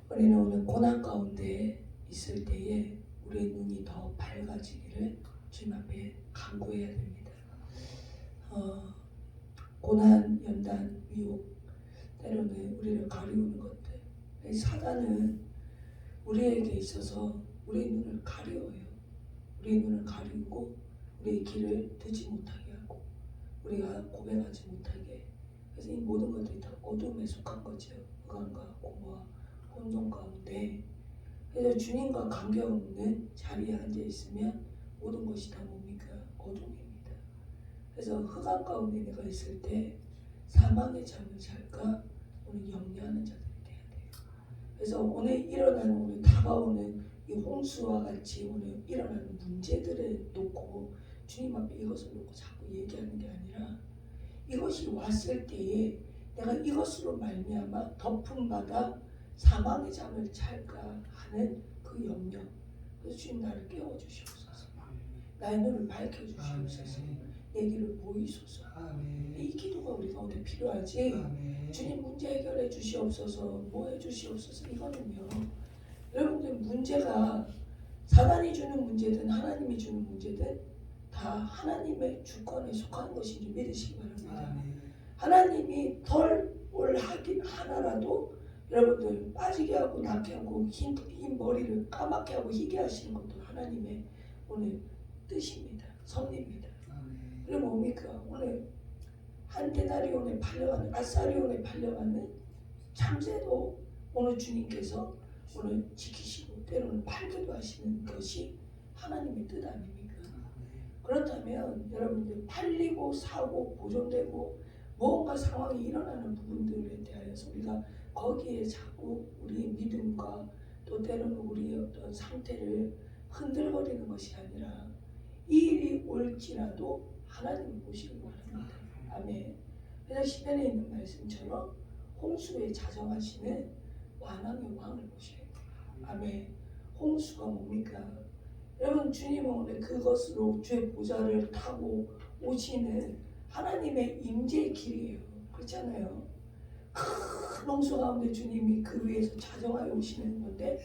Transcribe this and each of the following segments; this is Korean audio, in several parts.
우리는 오늘 고난 가운데 있을 때에 우리의 눈이 더 밝아지기를 주님 앞에 간구해야 됩니다. 고난, 연단, 미혹, 때로는 우리를 가리우는 것들. 사단은 우리에게 있어서 우리의 눈을 가리워요. 우리의 눈을 가리우고 우리의 길을 듣지 못하게 하고 우리가 고백하지 못하게. 그래서 이 모든 것들이 다 어둠에 속한 거죠. 흑암과 공허와 혼돈 가운데. 그래서 주님과 관계없는 자리에 앉아 있으면 모든 것이 다 뭡니까? 어둠입니다. 그래서 흑암 가운데 내가 있을 때 사망의 잠을 잘까? 오늘 염려하는 자들이 돼야 돼요. 그래서 오늘 일어나는 우리 다가오는 이 홍수와 같이 오늘 일어나는 문제들을 놓고 주님 앞에 이것을 놓고 자꾸 얘기하는 게 아니라 이것이 왔을 때에 내가 이것으로 말미암아 덮음받아 사망의 잠을 잘까 하는 그 염려. 그래서 주님 나를 깨워주시옵소서. 나의 눈을 밝혀주시옵소서. 내 길을 보이소서. 이 기도가 우리 가운데 필요하지. 주님 문제 해결해 주시옵소서. 뭐 해주시옵소서. 이거는요. 여러분들 문제가 사단이 주는 문제든 하나님이 주는 문제든 다 하나님의 주권에 속한 것인 줄 믿으시기 바랍니다. 하나님이 덜 하긴 하나라도 여러분들 빠지게 하고 낫게 하고 흰 머리를 까맣게 하고 희게 하시는 것도 하나님의 오늘 뜻입니다. 섭리입니다. 그럼 뭡니까? 오늘 한 데나리온에 팔려가는 아사리온에 팔려가는 참새도 오늘 주님께서 오늘 지키시고 때로는 팔기도 하시는 것이 하나님의 뜻 아닙니까? 그렇다면 여러분들 팔리고 사고 보존되고 무언가 상황이 일어나는 부분들에 대하여서 우리가 거기에 자꾸 우리의 믿음과 또 때로는 우리의 어떤 상태를 흔들거리는 것이 아니라 이 일이 올지라도 하나님을 보시기 바랍니다. 아멘. 그래서 시편에 있는 말씀처럼 홍수에 자정하시는 완왕의 왕을 보셔야 돼요. 아멘. 홍수가 뭡니까? 여러분 주님은 오늘 그것으로 주의 보좌를 타고 오시는 하나님의 임재의 길이에요. 그렇잖아요. 큰 홍수 가운데 주님이 그 위에서 자정하여 오시는 건데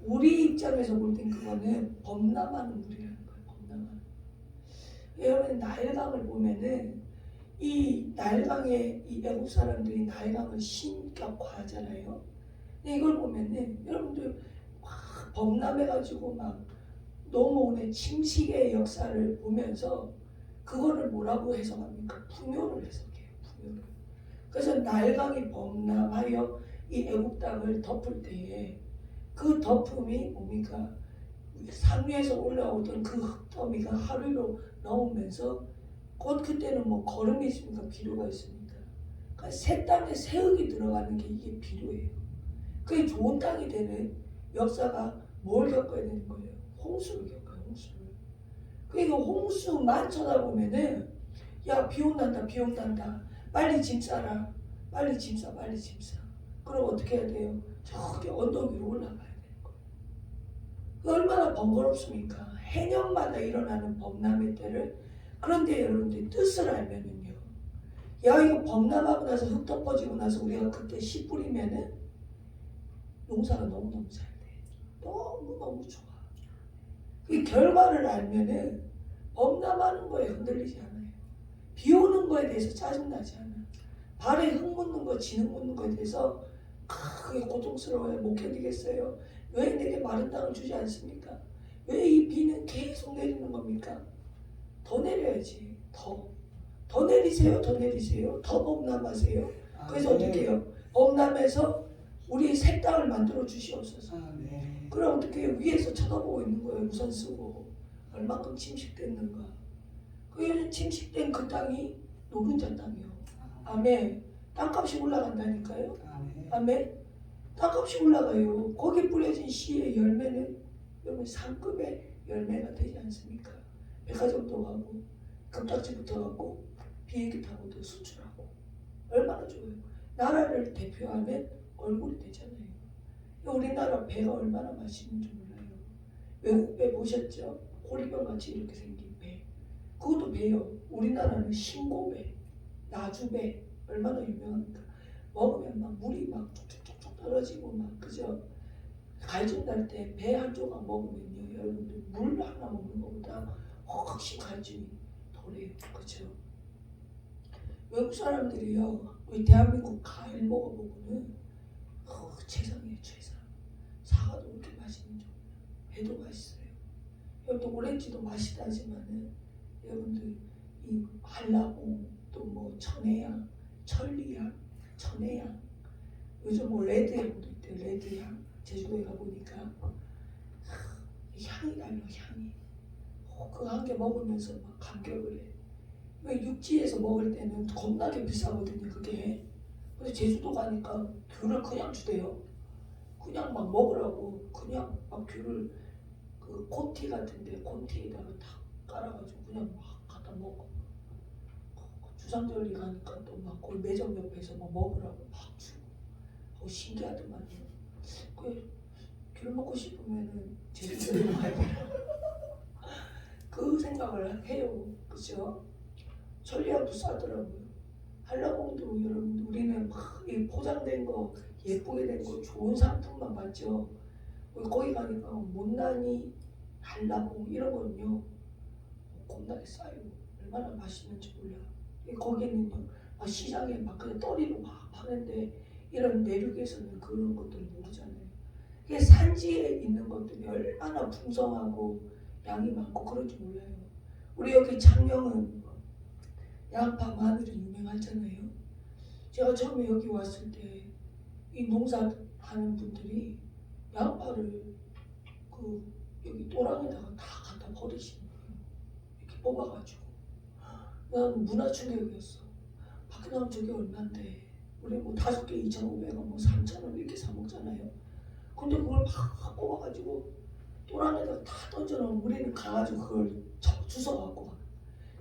우리 입장에서 볼 땐 그거는 범람하는 물이라는 거예요. 범람하는. 여러분 나일강을 보면은 이 나일강에 이 애국 사람들이 나일강을 신격화하잖아요. 근데 이걸 보면은 여러분들 막 범람해가지고 막 넘어오는 침식의 역사를 보면서 그거를 뭐라고 해석합니까? 풍요를 해석해요. 풍요를. 그래서 나일강이 범람하여 이 애국 땅을 덮을 때에 그 덮음이 뭡니까? 산 위에서 올라오던 그 흙더미가 하루로 나오면서 곧 그때는 뭐 거름이 있습니까? 비료가 있습니까? 그러니까 새 땅에 새 흙이 들어가는 게 이게 비료예요. 그게 좋은 땅이 되는 역사가 뭘 겪어야 되는 거예요? 홍수를 겪어요. 홍수를. 그러니까 홍수만 쳐다보면은 야 비 온단다 비 온단다 빨리 짐 싸라 빨리 짐 싸 빨리 짐 싸. 그럼 어떻게 해야 돼요? 저기 언덕 위로 올라가야 되는 거예요. 얼마나 번거롭습니까? 해년마다 일어나는 범람의 때를. 그런데 여러분들 뜻을 알면은요. 야 이거 범람하고 나서 흙 덮어지고 나서 우리가 그때 씨 뿌리면은 농사가 너무너무 잘 돼. 너무너무 좋아. 그 결과를 알면은 범람하는 거에 흔들리지 않아요. 비 오는 거에 대해서 짜증나지 않아. 발에 흙 묻는 거, 진흙 묻는 거에 대해서 그게 고통스러워요. 못 견디겠어요. 왜 내게 마른 땅을 주지 않습니까? 왜 이 비는 계속 내리는 겁니까? 더 내려야지. 더 내리세요. 더 내리세요. 더 범람하세요. 그래서 어떻게 해요? 범람해서 우리 새 땅을 만들어 주시옵소서. 그럼 어떻게 해요? 위에서 쳐다보고 있는 거예요. 우산 쓰고. 얼마큼 침식됐는가. 그 침식된 그 땅이 노른자 땅이요. 아멘. 땅값이 올라간다니까요. 아멘. 땅값이 올라가요. 거기 뿌려진 씨의 열매는 여러분 상급의 열매가 되지 않습니까? 백화점도 가고 금딱지부터 가고 비행기 타고도 수출하고 얼마나 좋아요. 나라를 대표하는 얼굴이 되잖아요. 우리나라 배가 얼마나 맛있는지 몰라요. 외국 배 보셨죠? 호리병같이 이렇게 생긴 배. 그것도 배요. 우리나라는 신고배, 나주배 얼마나 유명합니까? 먹으면 막 물이 막 쭉쭉쭉쭉 떨어지고 막 그죠? 갈증 날 때 배 한 조각 먹으면요, 여러분들 물 하나 먹는 것보다 훨씬 갈증이 덜해요. 그렇죠? 외국 사람들이요, 우리 대한민국 과일 먹어보고는 최상이에요, 최상. 사과도 그렇게 맛있는 줄 몰라요. 배도 맛있어요. 여러분들 오렌지도 맛있다지만은 여러분들 이 한라봉 또 뭐 천혜향, 천리향, 천혜향, 요즘 뭐 레드향도 있대요. 레드향. 제주도에 가보니까 향이 달라, 향이. 그거 한 개 먹으면서 막 감격을 해. 왜 육지에서 먹을 때는 겁나게 비싸거든요, 그게. 근데 제주도 가니까 귤을 그냥 주대요. 그냥 막 먹으라고 그냥 막 귤을 그 콘티 같은데 콘티에다가 탁 깔아가지고 그냥 막 갖다 먹어. 주상절리 가니까 또 막 거기 매점 옆에서 막 먹으라고 막 주고. 신기하더만요. 귤 먹고 싶으면은 제주도에 가야 돼요. 그 생각을 해요. 그죠? 천리향도 싸더라고요. 한라봉도 여러분 우리는 막 포장된 거 예쁘게 된 거 좋은 상품만 봤죠. 거기 가니까 못난이 한라봉 이런 거는요 겁나게 싸요. 얼마나 맛있는지 몰라. 거기는요 막 시장에 막 그냥 떠리로 막 파는데 이런 내륙에서는 그런 것들을 모르잖아요. 이게 산지에 있는 것들이 얼마나 풍성하고 양이 많고 그런지 몰라요. 우리 여기 창녕은 양파, 마늘이 유명하잖아요. 제가 처음에 여기 왔을 때 이 농사 하는 분들이 양파를 그 여기 또랑에다가 다 갖다 버리시는 거예요. 이렇게 뽑아가지고. 난 문화 충격이었어. 밖에 나가면 저게 얼만데 우리 뭐 5개 2,500원 뭐 3,000원 이렇게 사 먹잖아요. 근데 그걸 막 뽑아가지고 또랑에다가 다 던져놓으면 우리는 가가지고 그걸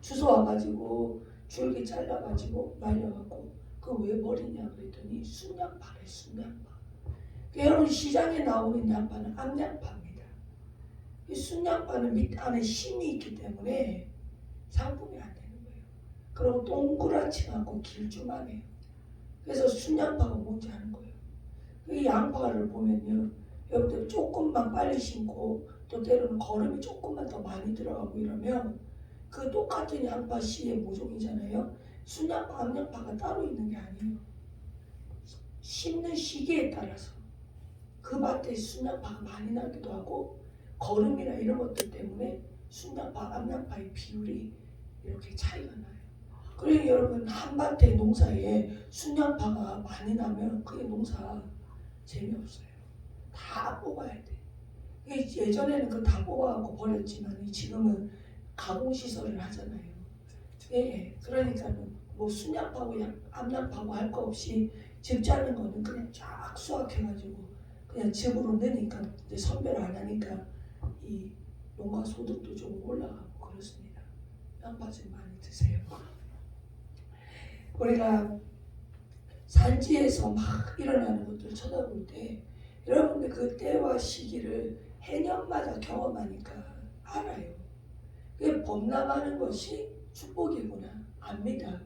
주워와가지고 줄기 잘라가지고 말려갖고 그거 왜 버리냐 그랬더니 순양파래, 순양파. 여러분 시장에 나오는 양파는 암양파입니다. 이 순양파는 밑 안에 심이 있기 때문에 상품이 안 되는 거예요. 그리고 동그랗지 않고 길쭉하네요. 그래서 순양파가 뭔지 아는 거예요. 이 양파를 보면요, 여러분들 조금만 빨리 심고 또 때로는 거름이 조금만 더 많이 들어가고 이러면 그 똑같은 양파 씨의 모종이잖아요. 순양파, 암양파가 따로 있는 게 아니에요. 심는 시기에 따라서 그 밭에 순양파가 많이 나기도 하고 거름이나 이런 것들 때문에 순양파, 암양파의 비율이 이렇게 차이가 나요. 그러니 여러분 한 밭의 농사에 순양파가 많이 나면 그게 농사 재미없어요. 다 뽑아야 돼. 예전에는 그 다 뽑아갖고 버렸지만 지금은 가공시설을 하잖아요. 예, 그러니까는 뭐 순양파고 암양파고 할 거 없이 즙 짜는 거는 그냥 쫙 수확해가지고 그냥 즙으로 넣으니까 이제 선별 안 하니까 이 농가 소득도 좀 올라가고 그렇습니다. 양파 좀 많이 드세요. 우리가 산지에서 막 일어나는 것들을 쳐다볼 때 여러분들 그 때와 시기를 해년마다 경험하니까 알아요. 그게 범람하는 것이 축복이구나 압니다.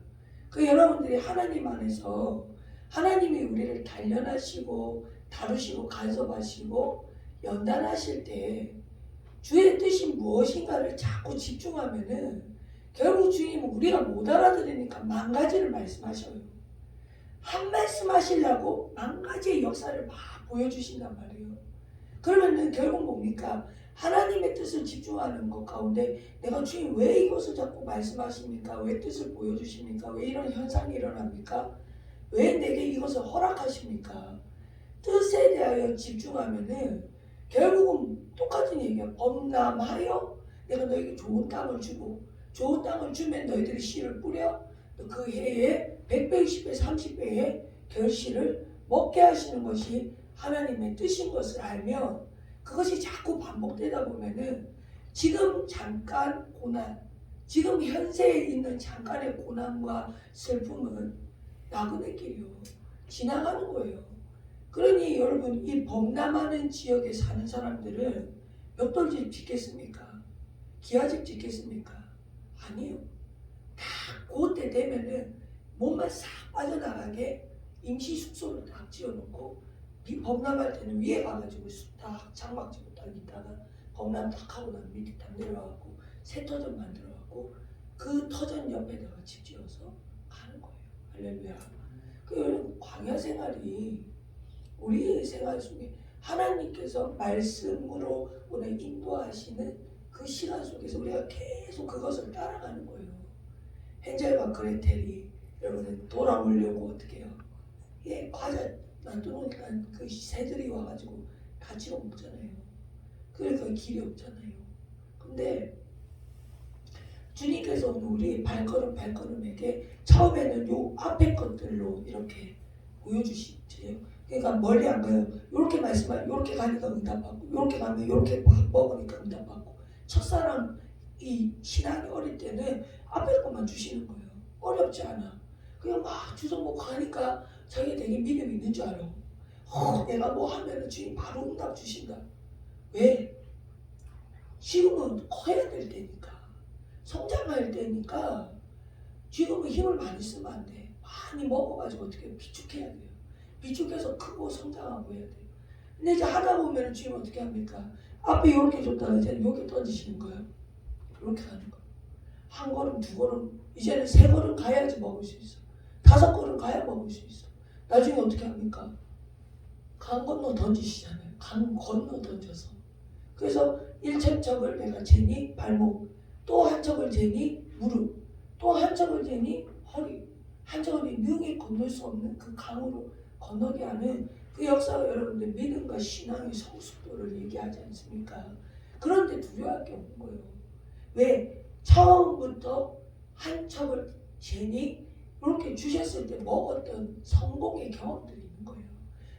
그 여러분들이 하나님 안에서 하나님이 우리를 단련하시고 다루시고 간섭하시고 연단하실 때 주의 뜻이 무엇인가를 자꾸 집중하면은 결국 주님은 우리가 못 알아들으니까 만 가지를 말씀하셔요. 한 말씀 하시려고 만 가지의 역사를 막 보여주신단 말이에요. 그러면은 결국 뭡니까? 하나님의 뜻을 집중하는 것 가운데 내가 주님 왜 이것을 자꾸 말씀하십니까? 왜 뜻을 보여주십니까? 왜 이런 현상이 일어납니까? 왜 내게 이것을 허락하십니까? 뜻에 대하여 집중하면은 결국은 똑같은 얘기야. 범람하여 내가 너에게 좋은 땅을 주고 좋은 땅을 주면 너희들이 씨를 뿌려 그 해에 100배, 20배, 30배의 결실을 먹게 하시는 것이 하나님의 뜻인 것을 알면 그것이 자꾸 반복되다 보면은 지금 잠깐 고난, 지금 현세에 있는 잠깐의 고난과 슬픔은 나그네 길이요. 지나가는 거예요. 그러니 여러분 이 범람하는 지역에 사는 사람들은 몇 돌집 짓겠습니까? 기와집 짓겠습니까? 아니요. 다 그때 되면은 몸만 싹 빠져나가게 임시 숙소를 딱 지어놓고 범람할 때는 위에 가가지고 딱 장막 치고 딱 있다가 범람 딱 하고 나면 밑에 딱 내려가고 새 터전 만들어갖고 그 터전 옆에다가 집 지어서 가는 거예요. 할렐루야. 그 광야 생활이 우리의 생활 속에 하나님께서 말씀으로 오늘 인도하시는 그 시간 속에서 우리가 계속 그것을 따라가는 거예요. 헨젤과 그레텔이 여러분 돌아오려고 어떻게 해요? 예, 과자 놔두니까 그 새들이 와가지고 같이 먹잖아요. 그러니까 길이 없잖아요. 근데 주님께서 우리 발걸음에게 처음에는 요 앞에 것들로 이렇게 보여주시죠. 그러니까 멀리 안 가요. 이렇게 말씀하면 이렇게 가니까 응답받고 이렇게 가면 이렇게 먹으니까 응답받고 첫사랑 이 신앙이 어릴 때는 앞에 것만 주시는 거예요. 어렵지 않아. 그냥 막 주워 먹고 가니까 자기 되게 믿음이 있는 줄 알아. 내가 뭐 하면 주님 바로 응답 주신다. 왜? 지금은 커야 될 때니까. 성장할 때니까 지금은 힘을 많이 쓰면 안 돼. 많이 먹어가지고 어떻게 비축해야 돼요. 비축해서 크고 성장하고 해야 돼요. 근데 이제 하다 보면 주님 어떻게 합니까? 앞에 이렇게 줬다가 이제 이렇게 던지시는 거예요. 이렇게 가는 거. 한 걸음, 두 걸음, 이제는 세 걸음 가야지 먹을 수 있어. 다섯 걸음 가야 먹을 수 있어. 나중에 어떻게 합니까? 강 건너 던지시잖아요. 강 건너 던져서. 그래서 1척을 내가 재니 발목, 또 한 척을 재니 무릎, 또 한 척을 재니 허리, 한 척을 능히 건널 수 없는 그 강으로 건너게 하는 그 역사가 여러분들 믿음과 신앙의 성숙도를 얘기하지 않습니까? 그런데 두려워할 게 없는 거예요. 왜? 처음부터 한 척을 재니 이렇게 주셨을 때 먹었던 성공의 경험들이 있는 거예요.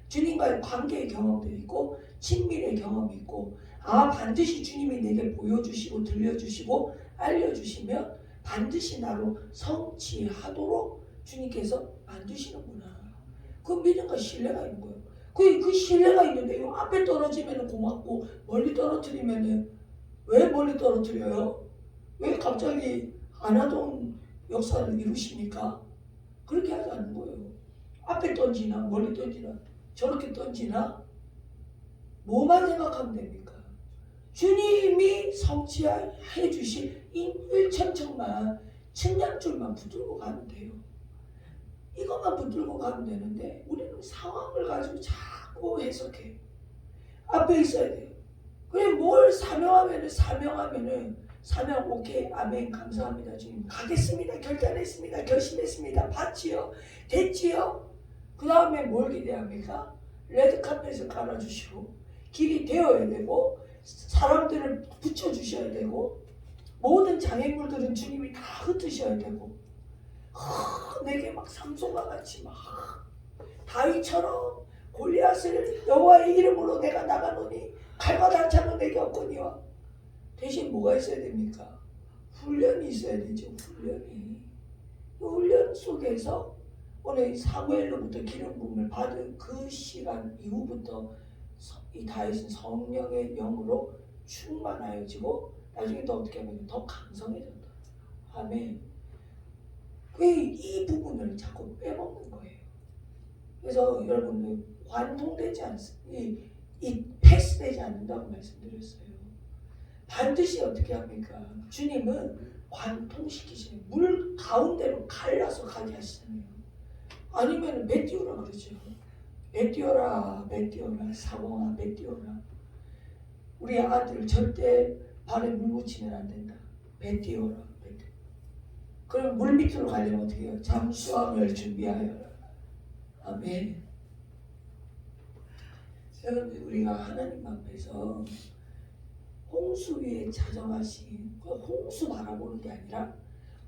주님과의 관계의 경험들이 있고 친밀의 경험이 있고 반드시 주님이 내게 보여주시고 들려주시고 알려주시면 반드시 나로 성취하도록 주님께서 만드시는구나. 그 믿음과 신뢰가 있는 거예요. 그 신뢰가 있는데 요 앞에 떨어지면 고맙고 멀리 떨어뜨리면 왜 멀리 떨어뜨려요? 왜 갑자기 안 하던 역사를 이루십니까? 그렇게 하지 않는 거예요. 앞에 던지나 멀리 던지나 저렇게 던지나 뭐만 생각하면 됩니까? 주님이 성취해 주실 이 1천천만 측량줄만 붙들고 가면 돼요. 이것만 붙들고 가면 되는데 우리는 상황을 가지고 자꾸 해석해. 앞에 있어야 돼요. 그래 뭘 사명하면은 사명 오케이 아멘 감사합니다 주님 가겠습니다 결단했습니다 결심했습니다 봤지요 됐지요. 그 다음에 뭘 기대합니까? 레드카펫을 깔아주시고 길이 되어야 되고 사람들을 붙여주셔야 되고 모든 장애물들은 주님이 다 흩으셔야 되고 내게 막 삼손과 같이 막 다윗처럼 골리앗을 여호와의 이름으로 내가 나가노니 칼과 단창은 내게 없거니와 대신 뭐가 있어야 됩니까? 훈련이 있어야 되죠. 훈련이. 그 훈련 속에서 오늘 사무엘로부터 기름 부음을 받은 그 시간 이후부터 이 다윗은 성령의 영으로 충만하여지고 나중에 또 어떻게 하면 더 강성해졌다. 아멘. 이 부분을 자꾸 빼먹는 거예요. 그래서 여러분들 관통되지 않습니다. 이 패스되지 않는다고 말씀드렸어요. 반드시 어떻게 합니까? 주님은 관통시키시는 물 가운데로 갈라서 가게 하시잖아요. 아니면 메띠오라 그러죠. 메띠오라 사공아 메띠오라. 우리 아들 절대 발에 물 묻히면 안 된다. 메띠오라. 그럼 물 밑으로 가려면 어떻게 해요? 잠수함을 준비하여라. 아멘. 여러분 우리가 하나님 앞에서 홍수 위에 자정하신 그 홍수 바라보는 게 아니라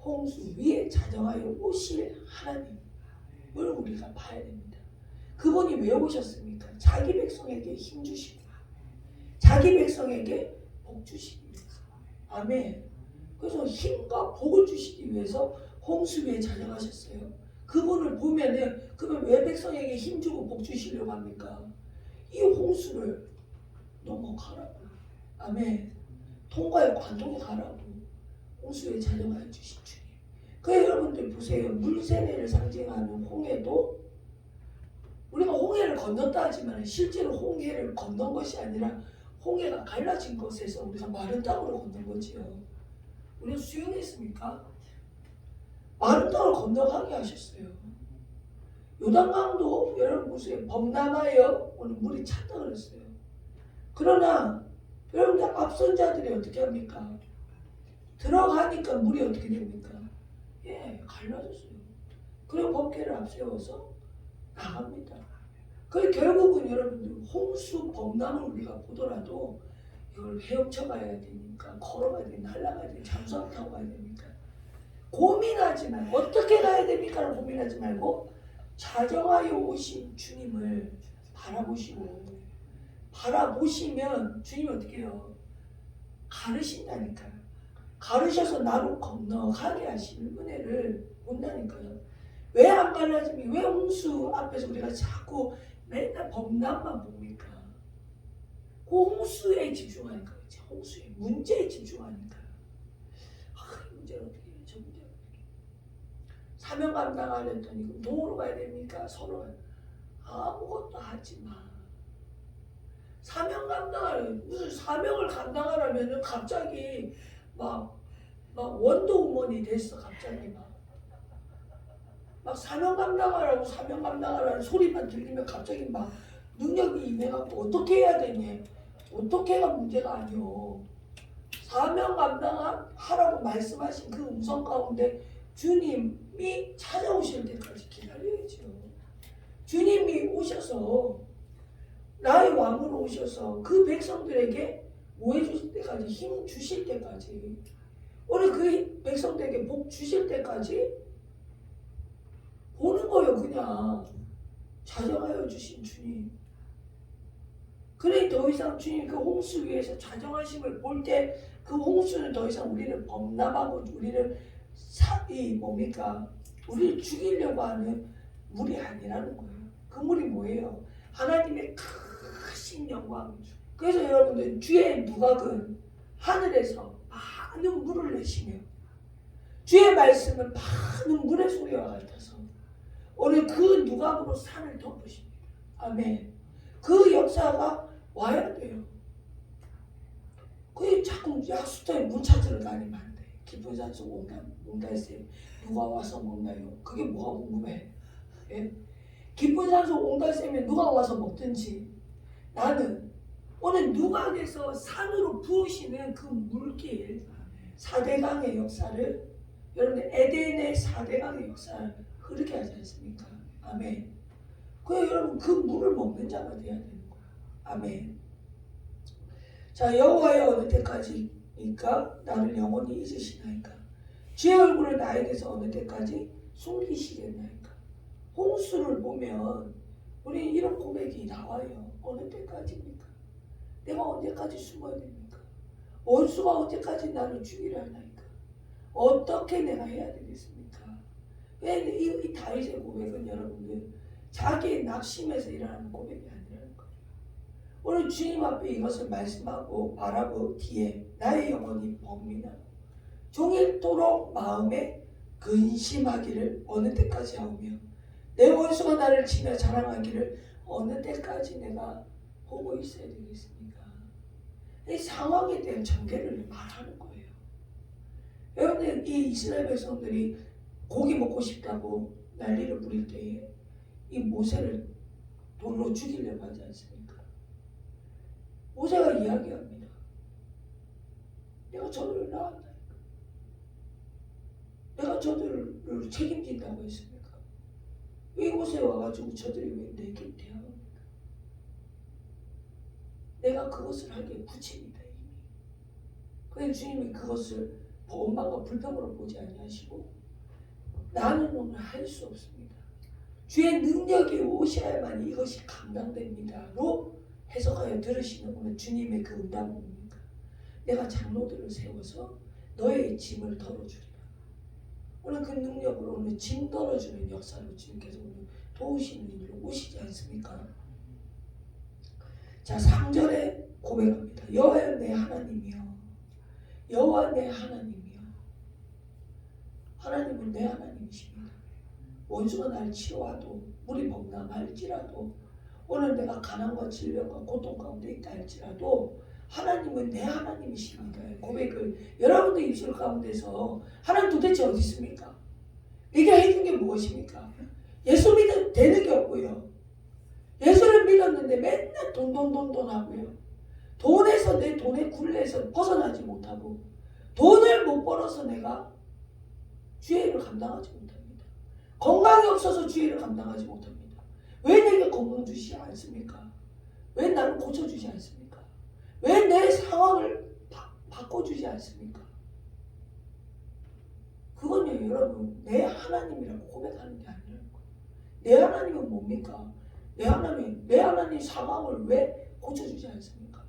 홍수 위에 자정하여 오실 하나님을 우리가 봐야 됩니다. 그분이 왜 오셨습니까? 자기 백성에게 힘 주시고 자기 백성에게 복 주시기 위해서. 아멘. 그래서 힘과 복을 주시기 위해서 홍수 위에 자정하셨어요. 그분을 보면은 그분 왜 백성에게 힘 주고 복 주시려고 합니까? 이 홍수를 넘어가라고. 아멘. 통과에 관통에 가라고. 홍수에 자정하여 주신 주님. 그 여러분들 보세요. 물세례를 상징하는 홍해도 우리가 홍해를 건넜다 하지만 실제로 홍해를 건넌 것이 아니라 홍해가 갈라진 곳에서 우리가 마른 땅으로 건넌 거지요. 우리가 수영했습니까? 마른 땅을 건너가게 하셨어요. 요단강도 여러분 보세요. 범람하여 오늘 물이 찼다 그랬어요. 그러나 여러분들 앞선 자들이 어떻게 합니까? 들어가니까 물이 어떻게 됩니까? 예, 갈라졌어요. 그리고 법궤를 앞세워서 나갑니다. 그 결국은 여러분들 홍수 범람을 우리가 보더라도 이걸 헤엄쳐 가야 되니까 걸어가야 돼, 날아가야 돼, 잠수함 타고 가야 되니까 고민하지 말고 어떻게 가야 됩니까? 고민하지 말고 자정하여 오신 주님을 바라보시면 주님이 어떻게 해요? 가르신다니까요. 가르셔서 나로 건너가게 하시는 은혜를 본다니까요. 왜 안 갈라집니까? 왜 홍수 앞에서 우리가 자꾸 맨날 범람만 봅니까? 그 홍수에 집중하니까 그렇지. 홍수의 문제에 집중하니까. 이 문제를 어떻게 해요? 저 문제를 어떻게 해요? 사명 감당하려더니 그럼 동으로 가야 됩니까? 서로 아무것도 하지 마. 사명 감당하려 무슨 사명을 감당하려면은 갑자기 막 원더우먼이 됐어. 갑자기 막 사명 감당하라는 소리만 들리면 갑자기 막 능력이 임해갖고 어떻게 해야 되냐. 어떻게가 문제가 아니오. 사명 감당하라고 말씀하신 그 음성 가운데 주님이 찾아오실 때까지 기다려야죠. 주님이 오셔서 나의 왕으로 오셔서 그 백성들에게 뭐 해주실 때까지, 힘 주실 때까지, 오늘 그 백성들에게 복 주실 때까지 보는 거예요. 그냥 자정하여 주신 주님. 그래 더 이상 주님 그 홍수 위에서 자정하심을 볼 때 그 홍수는 더 이상 우리를 범람하고 우리를 우리를 죽이려고 하는 물이 아니라는 거예요. 그 물이 뭐예요? 하나님의 크신 영광. 그래서 여러분들 주의 누각은 하늘에서 많은 물을 내시며 주의 말씀은 많은 물의 소리와 같아서 오늘 그 누각으로 산을 덮으십니다. 아멘. 그 역사가 와야 돼요. 그 자꾸 약수터에 문 찾으러 다니면 안 돼. 깊은 산속 옹달샘 누가 와서 먹나요? 그게 뭐가 궁금해? 예? 깊은 산속 옹달샘에 누가 와서 먹든지 나는 오늘 누각에서 산으로 부으시는 그 물길 4대강의 역사를 여러분 에덴의 4대강의 역사를 흐르게 하지 않습니까? 아멘. 그래서 여러분 그 물을 먹는 자가 돼야 되는 거예요. 아멘. 자, 여호와여 어느 때까지니까 나를 영원히 잊으시나이까? 주의 얼굴을 나에게서 어느 때까지 숨기시겠나이까? 홍수를 보면 우리 이런 고백이 나와요. 어느 때까지입니까? 내가 언제까지 숨어야 됩니까? 원수가 언제까지 나를 죽이려 하나이까? 어떻게 내가 해야 되겠습니까? 왜 이 다윗의 고백은 여러분들 자기의 낙심에서 일어나는 고백이 아니라는 거예요. 오늘 주님 앞에 이것을 말씀하고 말하고 뒤에 나의 영혼이 범민하고 종일토록 마음에 근심하기를 어느 때까지 하오며 내 원수가 나를 치며 자랑하기를 어느 때까지 내가 보고 있어야 되겠습니까? 이 상황에 대한 전개를 말하는 거예요. 여러분들 이 이스라엘 백성들이 고기 먹고 싶다고 난리를 부릴 때에 이 모세를 돌로 죽이려고 하지 않습니까? 모세가 이야기합니다. 내가 저들을 낳았다. 내가 저들을 책임진다고 했습니까? 왜 이곳에 와가지고 저들이 왜 내 곁에 합니까? 내가 그것을 하기에 굳힙니다. 이미. 그래서 주님이 그것을 원망과 불평으로 보지 아니하시고 나는 오늘 할 수 없습니다. 주의 능력이 오셔야만 이것이 감당됩니다로 해석하여 들으시는 오늘 주님의 그 응답은 뭡니까? 내가 장로들을 세워서 너의 짐을 덜어주리라. 오늘 그 능력으로 오늘 짐 덜어주는 역사로 주님께서 오늘 도우시는 일로 오시지 않습니까? 자, 3절에 고백합니다. 여호와 내 하나님이여, 여호와 내 하나님이여. 하나님은 내 하나님이십니다. 원수가 날 치러와도 물이 범람할지라도 오늘 내가 가난과 질병과 고통 가운데 있다 할지라도 하나님은 내 하나님이십니다. 고백을 여러분들 입술 가운데서 하나님 도대체 어디 있습니까? 내게 해준 게 무엇입니까? 예수 믿으면 되는 게 없고요. 예수를 믿었는데 맨날 돈 하고요. 돈에서 내 돈의 굴레에서 벗어나지 못하고 돈을 못 벌어서 내가 주의 일을 감당하지 못합니다. 건강이 없어서 주의 일을 감당하지 못합니다. 왜 내게 건강 주시지 않습니까? 왜 나를 고쳐주지 않습니까? 왜 내 상황을 바꿔주지 않습니까? 그건요 여러분 내 하나님이라고 고백하는 게 아니라는 거예요. 내 하나님은 뭡니까? 내 하나님 상황을 왜 고쳐주지 않습니까?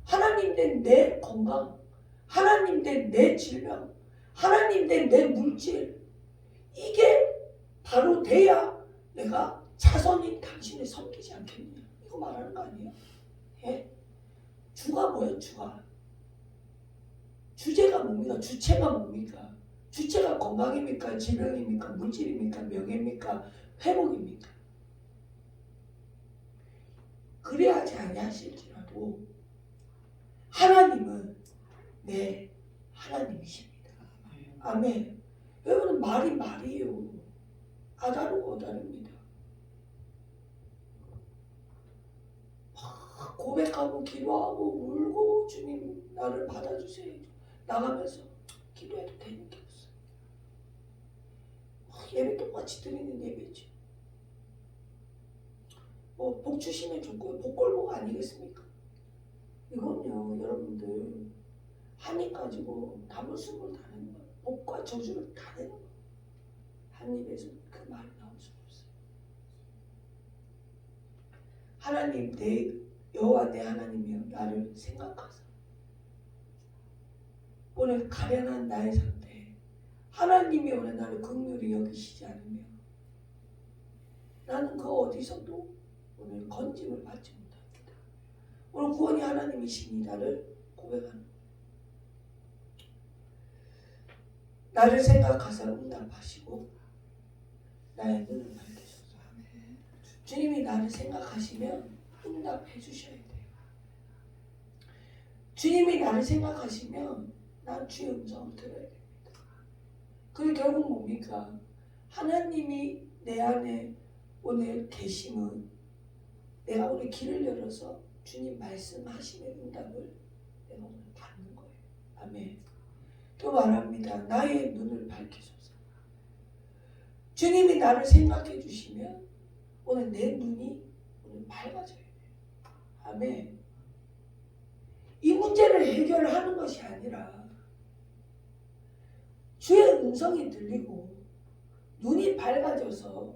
하나님 된 내 건강, 하나님 된 내 질병, 하나님 된 내 물질, 이게 바로 돼야 내가 자손인 당신을 섬기지 않겠느냐. 이거 말하는 거 아니에요? 예? 주가 뭐예요? 주제가 뭡니까? 주체가 뭡니까? 주체가 건강입니까? 질병입니까? 물질입니까? 명예입니까? 회복입니까? 그래야지 아니하실지라도 하나님은 내 하나님이십니다. 아멘. 여러분 말이 말이에요. 아다르고 어다릅니다. 고백하고 기도하고 울고 주님 나를 받아주세요. 나가면서 기도해도 되는 게 없어요. 예배 똑같이 드리는 예배죠. 복 주시면 좋고요. 복골복 아니겠습니까? 이건요 여러분들 한입 가지고 담을수를 다 내는 거예요. 복과 저주를 다 내는 거예요. 한 입에서 그 말이 나올 수가 없어요. 하나님 내 여호와 내 하나님이여 나를 생각하사 오늘 가련한 나의 상태 하나님이 오늘 나를 긍휼히 여기시지 않으며 나는 그 어디서도 오늘 건짐을 받지 못합니다. 오늘 구원이 하나님이십니다를 고백하는 나를 생각하사 응답하시고 나의 눈을 밝히소서. 주님이 나를 생각하시면 응답해 주셔야 돼요. 주님이 나를 생각하시면 난 주의 음성을 들어야 됩니다. 그게 결국 뭡니까? 하나님이 내 안에 오늘 계심은 내가 오늘 길을 열어서 주님 말씀하시는 응답을 내가 오늘 받는 거예요. 아멘. 또 말합니다. 나의 눈을 밝히소서. 주님이 나를 생각해 주시면 오늘 내 눈이 오늘 밝아져야 돼요. 아멘. 이 문제를 해결하는 것이 아니라 주의 음성이 들리고 눈이 밝아져서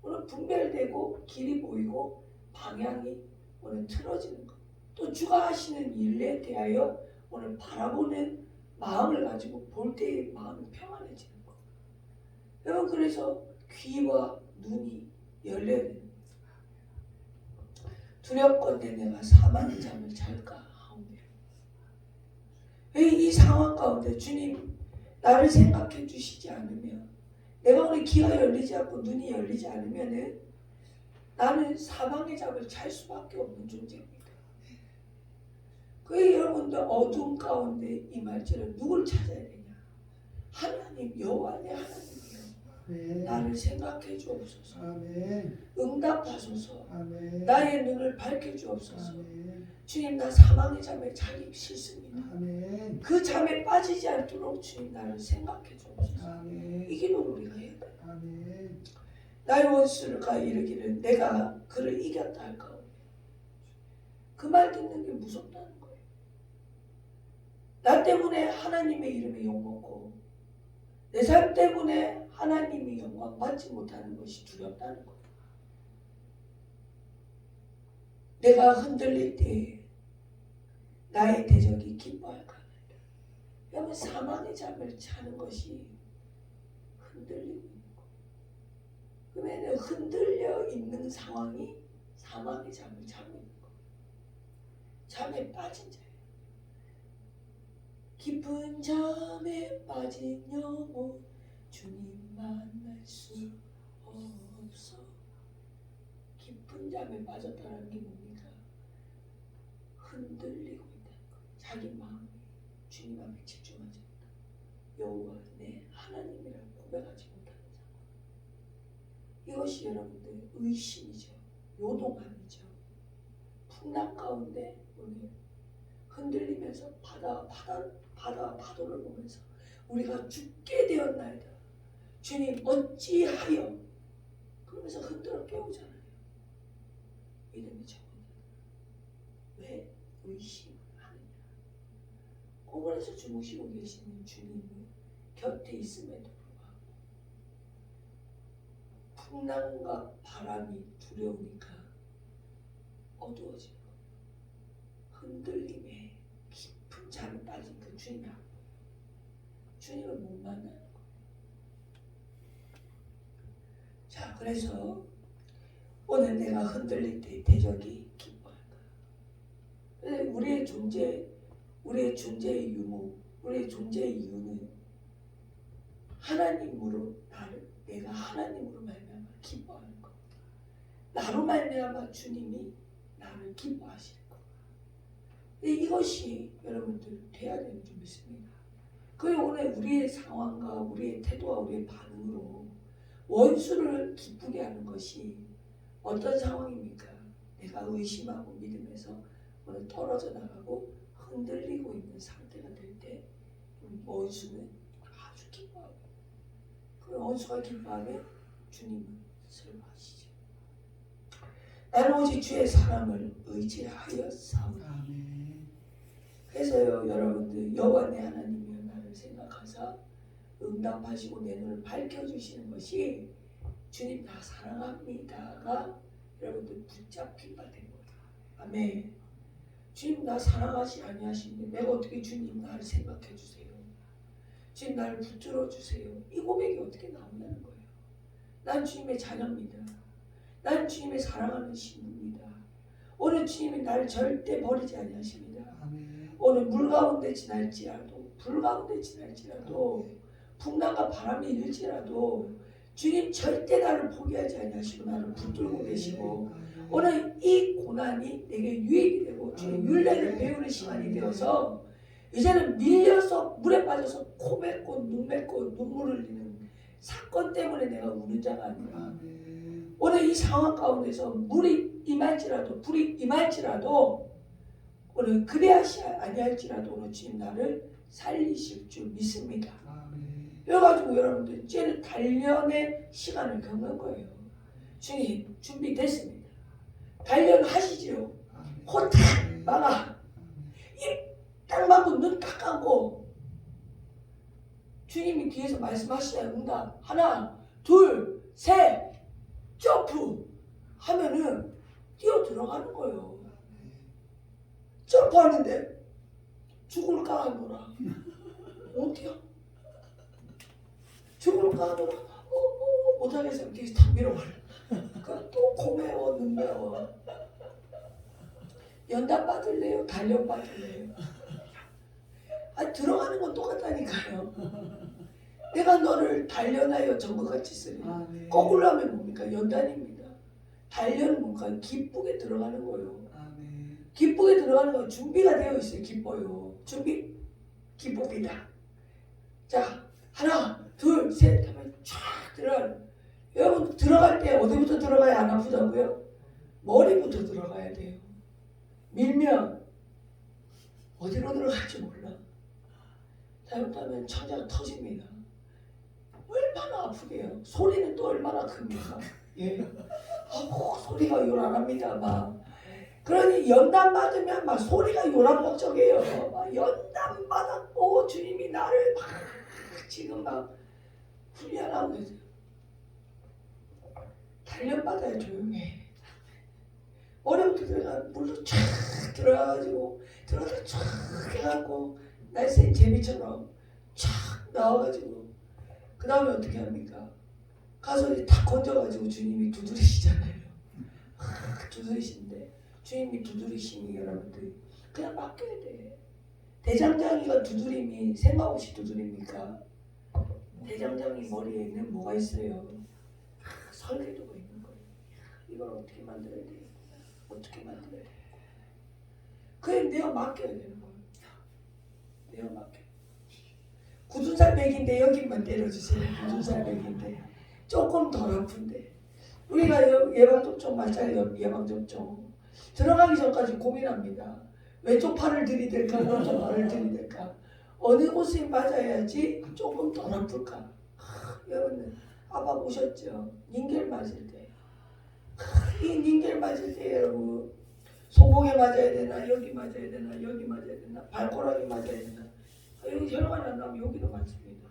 오늘 분별되고 길이 보이고 방향이 오늘 틀어지는 것. 또 주가 하시는 일에 대하여 오늘 바라보는 마음을 가지고 볼 때의 마음이 평안해지는 것. 여러분 그래서 귀와 눈이 열려야 되는 거예요. 두렵건대 내가 사망의 잠을 잘까 하오며. 왜 이 상황 가운데 주님 나를 생각해 주시지 않으면 내가 오늘 귀가 열리지 않고 눈이 열리지 않으면 나는 사망의 잠을 잘 수밖에 없는 존재입니다. 그 여러분들 어두운 가운데 임할지를 누굴 찾아야 되냐? 하나님 여호와 내 하나님이여 나를 생각해 주옵소서. 아멘. 응답하소서. 아멘. 나의 눈을 밝혀 주옵소서. 아멘. 주님 나 사망의 잠에 자기 싫습니다. 아멘. 그 잠에 빠지지 않도록 주님 나를 생각해 주옵소서. 아멘. 이 기도를 우리가 해야 돼. 아멘. 나의 원수가 이르기를 내가 그를 이겼다 할까? 그 말 듣는 게 무섭다는 거예요. 나 때문에 하나님의 이름에 욕먹고 내 삶 때문에 하나님이 영광 받지 못하는 것이 두렵다는 거예요. 내가 흔들릴 때 나의 대적이 기뻐할 거예요. 여러분 사망의 잠을 자는 것이 흔들리고 있는 거예요. 그러면 흔들려 있는 상황이 사망의 잠을 자고 있는 거예요. 잠에 빠진 자예요. 깊은 잠에 빠진 영혼 주님 만날 수 없어. 깊은 잠에 빠졌다는 게 뭡니까? 흔들리고 있다는 거. 자기 마음이 주님 앞에 집중하지 못하고 여호와 내 하나님이라고 고백하지 못하는 상황. 이것이 여러분들 의심이죠. 요동함이죠. 풍랑 가운데 오늘 흔들리면서 파도를 보면서 우리가 죽게 되었나이다. 주님 어찌하여 그러면서 흔들어 깨우잖아요. 믿음이 적은 왜 의심을 하느냐. 공원에서 주무시고 계시는 주님이 곁에 있음에도 불구하고 풍랑과 바람이 두려우니까 어두워지고 흔들림에 깊은 잠에 빠진 그 주님 앞에 주님을 못 만나는 거예요. 자, 그래서 오늘 내가 흔들릴 때 대적이 기뻐할까? 우리의 존재의 유무, 우리의 존재의 이유는 하나님으로 내가 하나님으로 말미암아 기뻐하는 것. 나로 말미암아 주님이 나를 기뻐하실 것. 이것이 여러분들 돼야 되는 줄 믿습니다. 그리고 오늘 우리의 상황과 우리의 태도와 우리의 반응으로 원수를 기쁘게 하는 것이 어떤 상황입니까? 내가 의심하고 믿음에서 오늘 떨어져 나가고 흔들리고 있는 상태가 될 때 원수는 아주 기뻐하고, 그 원수가 기뻐하면 주님은 슬퍼하시죠. 나는 오직 주의 사랑을 의지하여 싸우라. 그래서요, 여러분들 여호와 내 하나님이여 나를 생각하사 응답하시고 내 눈을 밝혀주시는 것이 주님 나 사랑합니다가 여러분들 붙잡힌 바 된 거다. 아멘. 주님 나 사랑하시 아니하시는데 내가 어떻게 주님 나를 생각해 주세요. 주님 나를 붙들어 주세요. 이 고백이 어떻게 나오냐는 거예요. 난 주님의 자녀입니다. 난 주님의 사랑하는 신부입니다. 오늘 주님이 나를 절대 버리지 아니하십니다. 오늘 물 가운데 지날지라도 불 가운데 지날지라도 풍랑과 바람이 일지라도 주님 절대 나를 포기하지 아니하시고 나를 붙들고 계시고 오늘 이 고난이 내게 유익이 되고 주의 율례를 배우는 시간이 되어서 이제는 밀려서 물에 빠져서 코 맺고 눈 맺고 눈물을 흘리는 사건 때문에 내가 우는 자가 아니라 오늘 이 상황 가운데서 물이 임할지라도 불이 임할지라도 오늘 그래야시 아니할지라도 오늘 주님 나를 살리실 줄 믿습니다. 그래가지고 여러분들 이제는 단련의 시간을 겪는 거예요. 주님 준비됐습니다. 단련하시지요. 코 탁 막아. 입 딱 막고 눈 딱 감고 주님이 뒤에서 말씀하시잖아요. 응답. 하나 둘 셋 점프 하면은 뛰어 들어가는 거예요. 점프하는데 죽을까 하노라. 어디야? 죽을까 하노라. 못하겠어요. 뒤에서 탁 밀어버려. 또 코 매워 눈 매워. 연단 받을래요? 단련 받을래요? 들어가는 건 똑같다니까요. 내가 너를 단련하여 전것같이 쓰리. 거꾸로 하면 뭡니까? 연단입니다. 단련은 뭔가 기쁘게 들어가는 거예요. 기쁘게 들어가는 건 준비가 되어 있어요. 기뻐요. 준비 기쁩니다. 자 하나 둘 셋 하면 쫙 들어가는. 여러분 들어갈 때 어디부터 들어가야 안 아프다고요? 머리부터 들어가야 돼요. 밀면 어디로 들어갈지 몰라. 잘못하면 천장 터집니다. 얼마나 아프게요. 소리는 또 얼마나 큽니까? 예. 소리가 요란합니다. 막. 그러니 연단 받으면 막 소리가 요란벅적해요. 막 연단 받았고 주님이 나를 막 지금 막 훈련하고 계세요. 단련받아야 조용해. 머리부터 들어가 물로 쫙 들어가가지고 들어가서 쫙 해갖고 날쌘 제비처럼 쫙 나와가지고 그 다음에 어떻게 합니까? 가서 다 건져가지고 주님이 두드리시잖아요. 두드리신데 주님이 두드리시니 여러분들 그냥 맡겨야 돼. 대장장이가 두드림이 생각 없이 두드립니까? 대장장이 머리에 있는 뭐가 있어요? 설계도가 있는 거예요. 이걸 어떻게 만들어야 되겠구나. 어떻게 만들어야 되겠구나. 그래 내가 맡겨야 되는 거예요. 내가 맡겨. 굳은 살백인데 여기만 때려주세요. 굳은 살백인데 조금 덜 아픈데 우리가 예방접종 맞아요. 예방접종 들어가기 전까지 고민합니다. 왼쪽 팔을 들이댈까 오른쪽 팔을 들이댈까 어느 곳에 맞아야지 조금 덜 아플까. 여러분 아빠 보셨죠? 닌겔 맞을 때 이 닌겔 맞을 때 여러분 손목에 맞아야 되나 여기 맞아야 되나 여기 맞아야 되나 발가락에 맞아야 되나 여기 혈관이 안 나오면 여기도 맞습니다.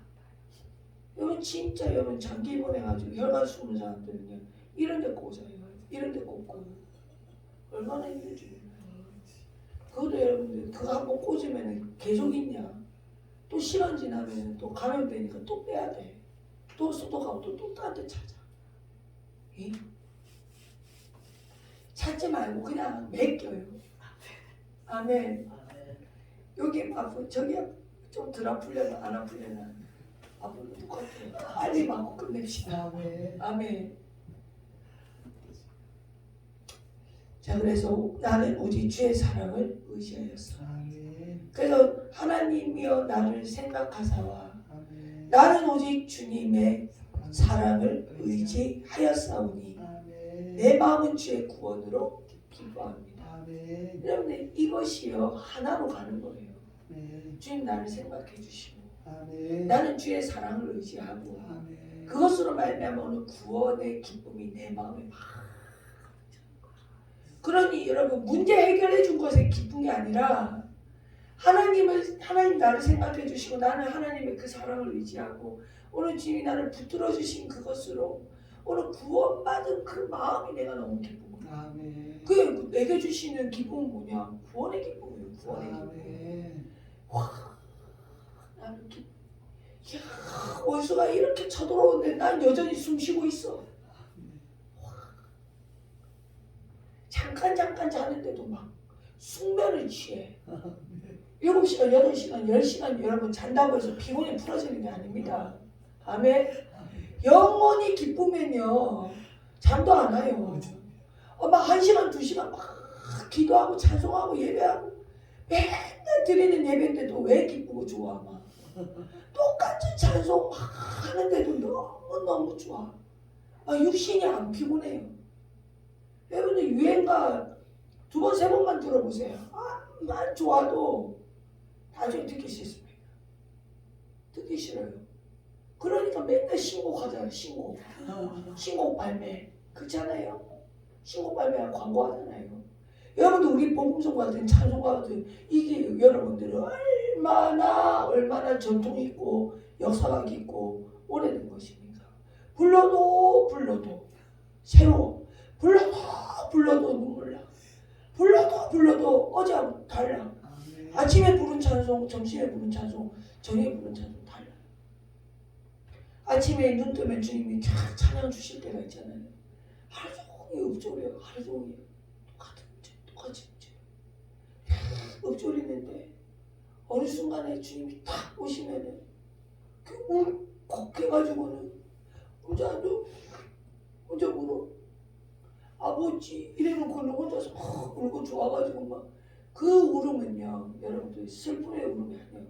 여러분 진짜 여러분 장기 입원해가지고 혈관 숨은 사람들은요 이런 데 꽂아요. 이런 데 꽂고 얼마나 힘들지 몰라요. 그것도 여러분들 그거 한번 꽂으면 계속 있냐 또 시간 지나면 또 감염되니까 또 빼야 돼. 또 소독하고 또 딴 데 찾아. 이? 찾지 말고 그냥 맡겨요. 아멘. 여기 아프 저기 좀 덜 아프려나 안 아프려나 아프면 똑같아요. 빨리 맞고 끝냅시다. 아멘. 아멘. 자 그래서 나는 오직 주의 사랑을 의지하였어. 아멘. 그래서 하나님이여 나를 생각하사와 아멘. 나는 오직 주님의 사랑을 의지하였사오니 아멘. 내 마음은 주의 구원으로 기뻐합니다. 아멘. 여러분들 이것이요 하나로 가는 거예요. 아멘. 주님 나를 생각해 주시고 아멘. 나는 주의 사랑을 의지하고 아멘. 그것으로 말미암아 오는 구원의 기쁨이 내 마음에 막 그러니 여러분 문제 해결해 준 것에 기쁨이 아니라 하나님 나를 생각해 주시고 나는 하나님의 그 사랑을 의지하고 오늘 주님이 나를 붙들어 주신 그것으로 오늘 구원받은 그 마음이 내가 너무 기쁜 거야. 아멘. 그 내게 주시는 기쁨은 뭐냐? 구원의 기쁨이에요. 구원의 기쁨. 아멘. 나는 기쁨. 야, 원수가 이렇게 쳐들어오는데 난 여전히 숨 쉬고 있어. 잠깐 자는데도 막 숙면을 취해. 7시간, 8시간, 10시간 여러분 잔다고 해서 피곤이 풀어지는 게 아닙니다. 아멘. 영원히 기쁘면요 잠도 안 와요. 막 1시간, 2시간 막 기도하고 찬송하고 예배하고 맨날 드리는 예배인데도 왜 기쁘고 좋아. 막 똑같은 찬송 막 하는데도 너무너무 좋아. 육신이 안 피곤해요. 여러분들 유행가 2번, 3번만 들어보세요. 암만 좋아도 나중에 듣기 싫습니다. 듣기 싫어요. 그러니까 맨날 신곡하잖아요. 신곡 발매. 그렇잖아요. 신곡 발매하고 광고하잖아요. 여러분들 우리 복음성 같은 찬송가 같은 이게 여러분들은 얼마나 전통이 있고 역사가 있고 오래된 것입니까? 불러도 새로워. 불러도 눈물 나. 불러도 어제하고 달라. 아멘. 아침에 부른 찬송, 점심에 부른 찬송, 저녁에 부른 찬송 달라. 아침에 눈 뜨면 주님이 찬양 주실 때가 있잖아요. 하루 종일 읊조려요. 하루 종일 똑같이 읊조리는데 어느 순간에 주님이 탁 오시면은 그 울컥해가지고는 혼자 울어. 아버지 이래놓고는 혼자서 막 울고 좋아가지고 막 그 울음은요 여러분들 슬픔의 울음이 아니에요.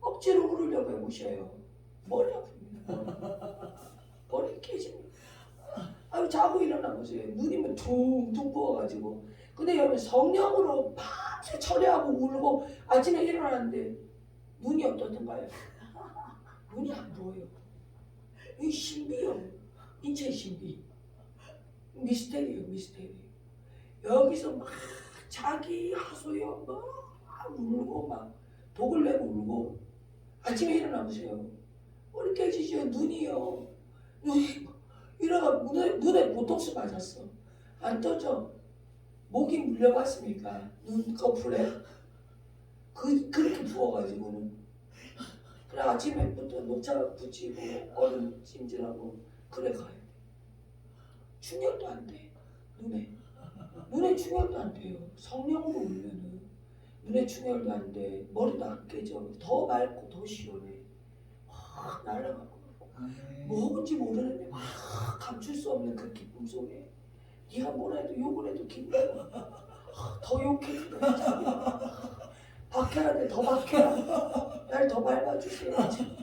억지로 울으려고 해보셔요. 머리 아픕니다. 머리 깨집니다. 자고 일어나 보세요. 눈이면 퉁퉁 부어가지고. 근데 여러분 성령으로 밤새 철회하고 울고 아침에 일어나는데 눈이 어떻던가요? 눈이 안 부어요. 이 신비요. 인체의 신비. 미스테리요. 여기서 막 자기 하소연 막 울고 막 독을 내고 울고 아침에 일어나 보세요. 머리 깨지죠. 눈이 일어나 눈에 보톡스 맞았어. 안 떠져. 목이 물려봤습니까? 눈꺼풀에 그렇게 부어가지고는 그래 아침에부터 녹차 붙이고 얼음 찜질하고 그래 가요. 충혈도 안 돼. 눈에 충혈도 안 돼요. 성령으로 울면은 눈에 충혈도 안 돼. 머리도 안 깨져. 더 맑고 더 시원해. 막 날아가고 아멘. 뭔지 모르는데 막 감출 수 없는 그 기쁨 속에 네가 뭐라 해도 욕을 해도 기쁘고 더 욕해주고 박해야 돼. 더 박해야. 날 더 밟아주셔야지.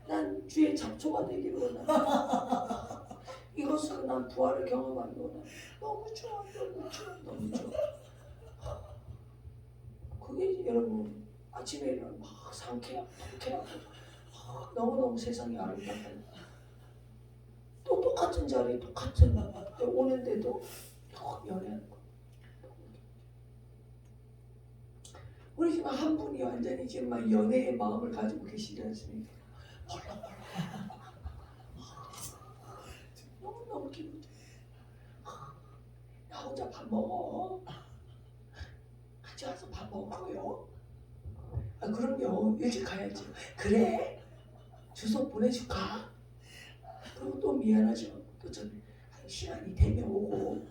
난 주의 잡초가 되기를 원한다. 이것으로 난 부활을 경험하기 원한다. 너무 좋아. 너무 좋아. 너무 좋아. 그게 이제 여러분 아침에 일어나면 막 상쾌하고 통쾌하고 너무너무 세상이 아름답다. 또 똑같은 자리에 똑같은 데 오는데도 연애하는 거. 우리 지금 한 분이 완전히 지금 막 연애의 마음을 가지고 계시지 않습니까? 펄럭펄럭. 너무너무 기분 좋아. 나 혼자 밥 먹어. 같이 와서 밥 먹고요. 아 그럼요. 일찍 가야지. 그래? 주소 보내줄까? 그리고 또 미안하죠. 또 전 시간이 되면 오고.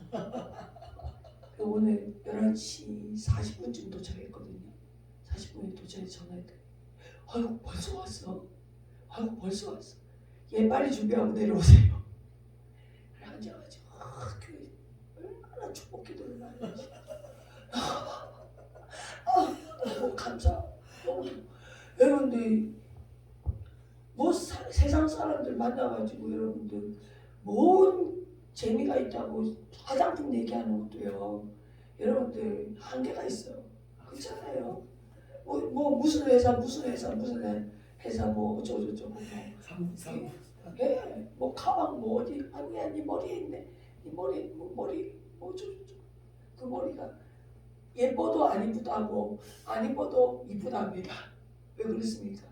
오늘 11시 40분쯤 도착했거든요. 40분에 도착해서 전화했더니 아이고 벌써 왔어. 아이고 벌써 왔어. 얘 빨리 준비하고 내려오세요. 그래 앉아가지고 교회 얼마나 축복 기도를 많이 하시. 너무 감사. 너무 여러분들 뭐 세상 사람들 만나가지고 여러분들 뭔 재미가 있다고 화장품 얘기하는 것도요. 여러분들 한계가 있어요. 그렇잖아요. 뭐 무슨 회사 무슨 회사 뭐 어쩌고저쩌고 뭐 예, 뭐 가방 뭐 어디 아니야 네 머리에 있네. 네 머리 뭐 어쩌고저쩌고 그 머리가 예뻐도 안 이쁘다고 안 이뻐도 이쁘답니다. 왜 그렇습니까?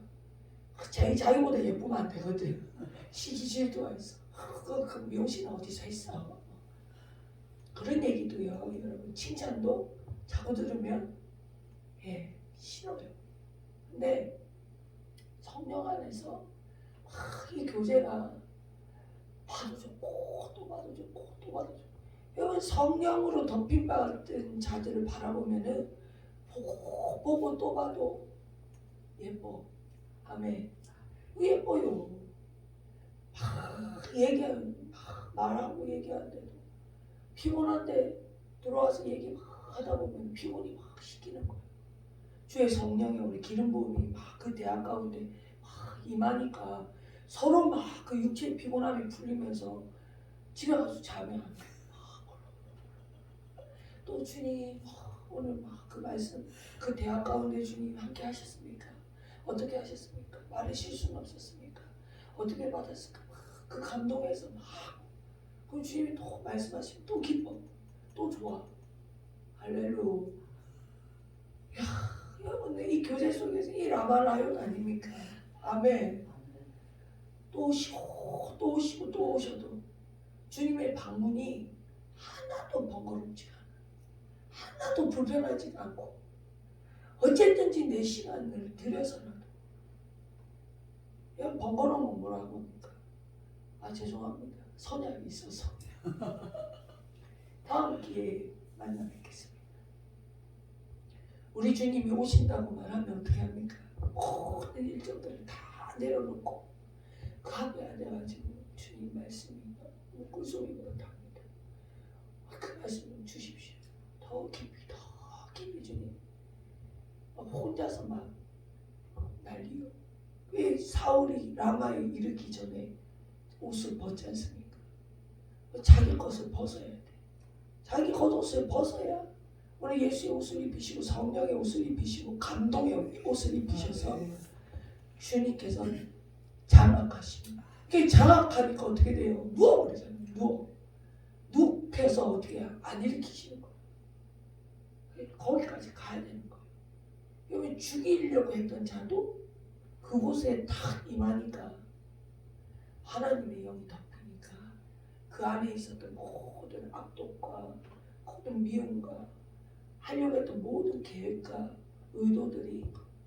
자기보다 예쁘면 안 되거든. 시기 질투가 있어. 그 미용실은 어디서 했어? 그런 얘기도요. 여러분 칭찬도 자꾸 들으면 예 싫어요. 근데 성령 안에서 이 교제가 봐도 좋고 또 봐도 좋고 또 봐도 좋고 여러분 성령으로 덮임받은 자들을 바라보면은 보고 또 봐도 예뻐. 아멘. 예뻐요. 말하고 얘기하는데도 피곤한데 들어와서 얘기 막 하다 보면 피곤이 막 시키는 거예요. 주의 성령의 우리 기름 부음이 막 그 대학 가운데 막 임하니까 서로 막 그 육체의 피곤함이 풀리면서 집에 가서 자면 또 주님 오늘 막 그 말씀 그 대학 가운데 주님 함께 하셨습니까? 어떻게 하셨습니까? 말에 실수는 없었습니까? 어떻게 받았을까? 그 감동에서 막 그 주님이 또 말씀하시면 또 기뻐 또 좋아. 할렐루야. 여러분 이 교제 속에서 이 라말라요 아닙니까? 아멘. 또 오시고 또 오시고 또 오셔도 주님의 방문이 하나도 번거롭지가 않아. 하나도 불편하지 않고 어쨌든지 내 시간을 들여서라도 여러분 번거로운 건 뭐라고 합니까? 아 죄송합니다. 선약이 있어서 다음 기회에 만나 뵙겠습니다. 우리 주님이 오신다고 말하면 어떻게 합니까? 모든 일정들을 다 내려놓고 그 앞에 앉아가지고 주님 말씀이 꿀송이보다 답니다. 그 말씀을 주십시오. 더 깊이 주님. 혼자서 막 난리요. 왜 사울이 라마에 이르기 전에 옷을 벗지 않습니까? 자기 것을 벗어야 돼. 자기 겉옷을 벗어야 오늘 예수의 옷을 입히시고 성령의 옷을 입히시고 감동의 옷을 입히셔서 주님께서 장악하십니다. 그게 장악하니까 어떻게 돼요? 누워버리잖아요. 눕혀서 어떻게 해요? 안 일으키시는 거예요. 거기까지 가야 되는 거예요. 여기 죽이려고 했던 자도 그곳에 딱 임하니까 하나님의 영이 덮이니까 그 안에 있었던 모든 악독과 모든 미움과 하려고 했던 모든 계획과 의도들이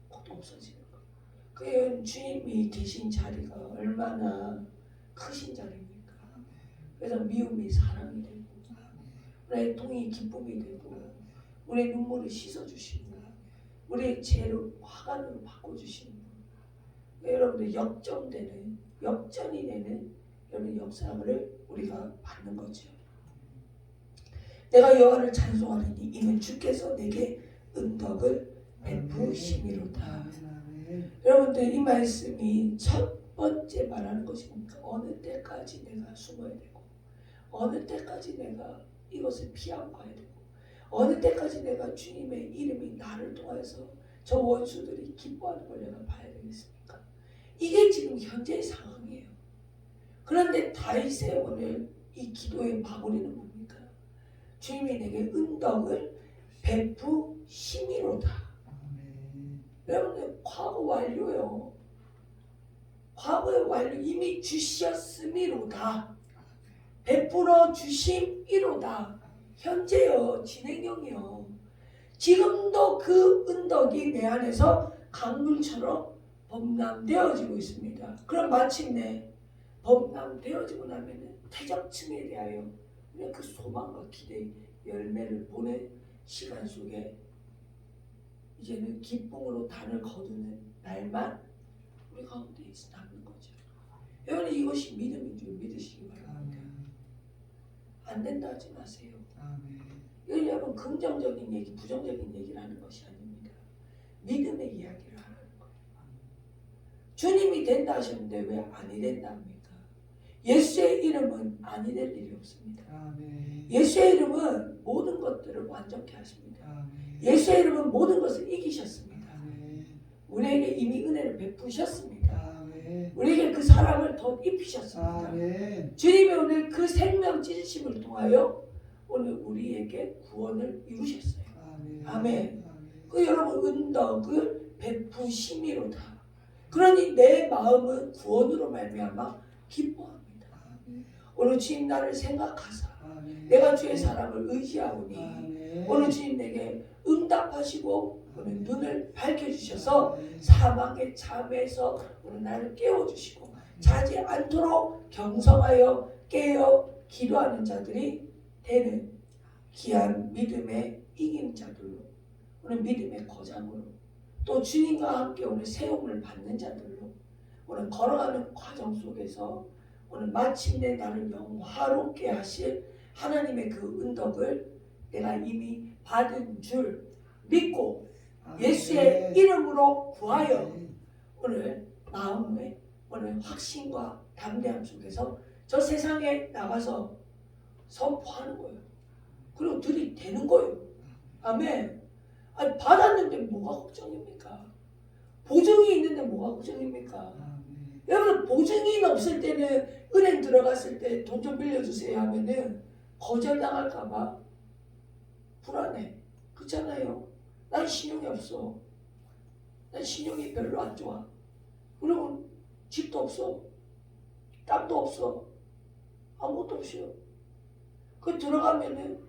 곧 없어지는 거예요. 그 주님이 계신 자리가 얼마나 크신 자리입니까? 그래서 미움이 사랑이 되고 우리의 통이 기쁨이 되고 우리의 눈물을 씻어주시고 우리의 죄를 화관으로 바꿔주시는 여러분들 역전이 되는 여러분 역사를 우리가 받는 거죠. 내가 여호와를 찬송하리니 이는 주께서 내게 은덕을 베푸심이로다. 여러분들 이 말씀이 첫 번째 말하는 것이 뭡니까? 어느 때까지 내가 숨어야 되고, 어느 때까지 내가 이것을 피하고야 되고, 어느 때까지 내가 주님의 이름이 나를 통해서 저 원수들이 기뻐하는 걸 내가 봐야 되겠습니까? 이게 지금 현재의 상황이에요. 그런데 다윗의 오늘 이 기도의 마무리는 뭡니까? 주님이 내게 은덕을 베푸심이로다. 여러분들 과거 완료요. 과거의 완료 이미 주셨음이로다. 베풀어 주심이로다. 현재요. 진행형이요. 지금도 그 은덕이 내 안에서 강물처럼 범람되어지고 있습니다. 그럼 마침내 범람되어지고 나면 태적층에 대하여 그 소망과 기대의 열매를 보는 시간 속에 이제는 기쁨으로 단을 거두는 날만 우리 가운데 남는 거죠. 여러분 이것이 믿음인 줄 믿으시기 바랍니다. 안 된다 하지 마세요. 여러분 긍정적인 얘기, 부정적인 얘기를 하는 것이 아닙니다. 믿음의 이야기를 하는 거예요. 주님이 된다 하셨는데 왜 아니 된다 합니까? 예수의 이름은 아니 될 일이 없습니다. 예수의 이름은 모든 것들을 완전케 하십니다. 예수의 이름은 모든 것을 이기셨습니다. 우리에게 이미 은혜를 베푸셨습니다. 우리에게 그 사랑을 더 입히셨습니다. 주님이 오늘 그 생명 찢으심을 통하여 오늘 우리에게 구원을 이루셨어요. 아멘. 그 여러분 은덕을 베푸심이로다. 그러니 내 마음은 구원으로 말미암아 기뻐합니다. 오늘 주님 나를 생각하사 내가 주의 사랑을 의지하오니 오늘 주님 내게 응답하시고 오늘 눈을 밝혀주셔서 사망의 잠에서 오늘 나를 깨워주시고 자지 않도록 경성하여 깨어 기도하는 자들이 되는 귀한 믿음의 이긴 자들로 오늘 믿음의 거장으로 또 주님과 함께 오늘 세움을 받는 자들로 오늘 걸어가는 과정 속에서 오늘 마침내 나를 영화롭게 하실 하나님의 그 은덕을 내가 이미 받은 줄 믿고 예수의 이름으로 구하여 오늘 마음에 오늘 확신과 담대함 속에서 저 세상에 나가서 선포하는 거예요. 그리고 들이대는 거예요. 아멘. 아니 받았는데 뭐가 걱정입니까? 보증이 있는데 뭐가 걱정입니까? 여러분 보증이 없을 때는 은행 들어갔을 때 돈 좀 빌려주세요 하면은 거절당할까봐 불안해. 그렇잖아요. 난 신용이 없어. 난 신용이 별로 안 좋아. 그리고 집도 없어. 땅도 없어. 아무것도 없어요. 그 들어가면은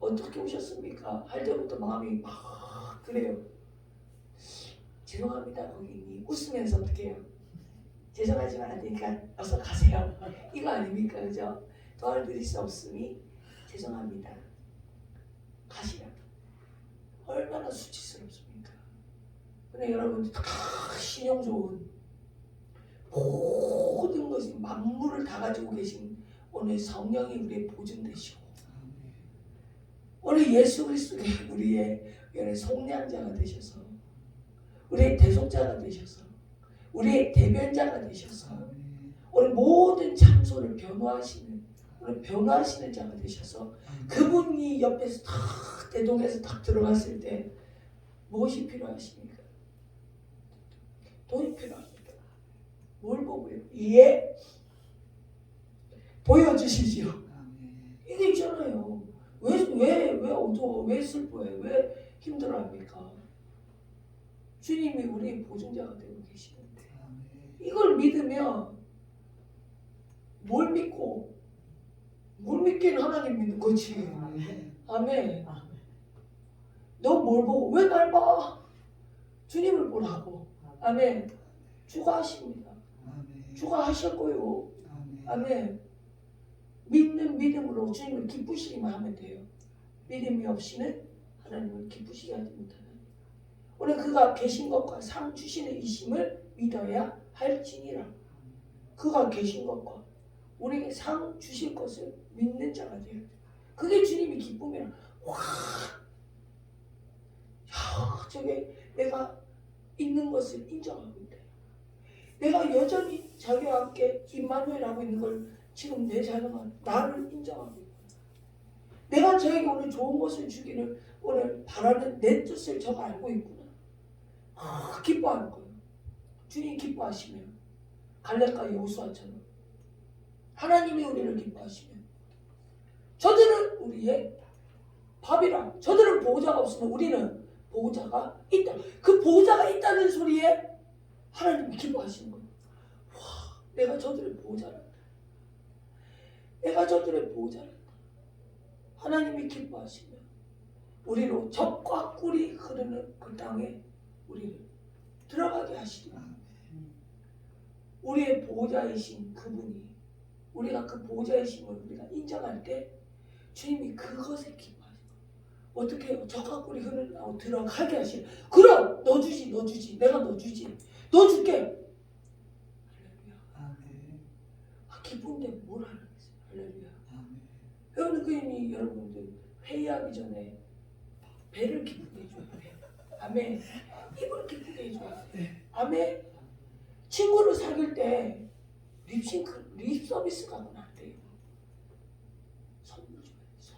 어떻게 오셨습니까? 할 때부터 마음이 막 그래요. 죄송합니다 고객님. 웃으면서 어떻게 해요? 죄송하지만 안 되니까 어서 가세요. 이거 아닙니까? 그죠? 도와드릴 수 없으니 죄송합니다. 가시라. 얼마나 수치스럽습니까? 근데 여러분 신용 좋은 모든 것이 만물을 다 가지고 계신 오늘 성령이 우리의 보증 되시고 오늘 예수 그리스도가 우리의 속량자가 되셔서 우리의 대속자가 되셔서 우리의 대변자가 되셔서 오늘 모든 참소를 변호하시는 자가 되셔서 그분이 옆에서 탁 대동에서 탁 들어갔을 때 무엇이 필요하십니까? 돈이 필요합니다. 뭘 보고요? 예? 보여주시지요. 이게 있잖아요. 왜 어두워? 왜 슬퍼해? 왜 힘들어합니까? 주님이 우리의 보증자가 되고 계시는데 이걸 믿으면 뭘 믿긴 하나님 믿는 거지. 아멘. 너 뭘 보고 왜 날 봐? 주님을 보라고. 아멘. 주가 하십니다. 주가 하실 거예요. 아멘. 믿는 믿음으로 주님을 기쁘시기만 하면 돼요. 믿음이 없이는 하나님을 기쁘시게 하지 못하는. 오늘 그가 계신 것과 상 주시는 이 심을 믿어야 할지니라. 그가 계신 것과 우리에게 상 주실 것을 믿는 자가 되어야 돼. 그게 주님이 기쁨이라. 와, 야, 저게 내가 있는 것을 인정하고 있다. 내가 여전히 자기와 함께 임마누엘하고 있는 걸 지금 내 자녀가 나를 인정하고 있고, 내가 저에게 오늘 좋은 것을 주기를 오늘 바라는 내 뜻을 저가 알고 있구나. 기뻐하는 거예요. 주님 기뻐하시면 갈렙과 여호수아처럼 하나님이 우리를 기뻐하시면, 저들은 우리의 밥이라, 저들은 보호자가 없으면 우리는 보호자가 있다. 그 보호자가 있다는 소리에 하나님이 기뻐하시는 거예요. 와, 내가 저들의 보호자란다. 내가 저들의 보호자란다. 하나님이 기뻐하시면 우리로 적과 꿀이 흐르는 그 땅에 우리를 들어가게 하시리라. 우리의 보호자이신 그분이, 우리가 그 보호자이심을 우리가 인정할 때 주님이 그것에 기뻐하시고, 어떻게 해요? 적과 꿀이 흐르는 들어가게 하시라. 그럼 너 주지, 너 주지, 내가 너 주지, 너 줄게. 할렐루야. 기쁜데 뭘 하는 거지? 할렐루야. 여러분, 그님이 여러분들 회의하기 전에 배를 기쁘게 해줘야 돼. 아멘. 입을 기쁘게 해줘야 돼. 아멘. 친구를 사귈 때 립 서비스 갖고는 안 돼요. 선물 줘야 돼.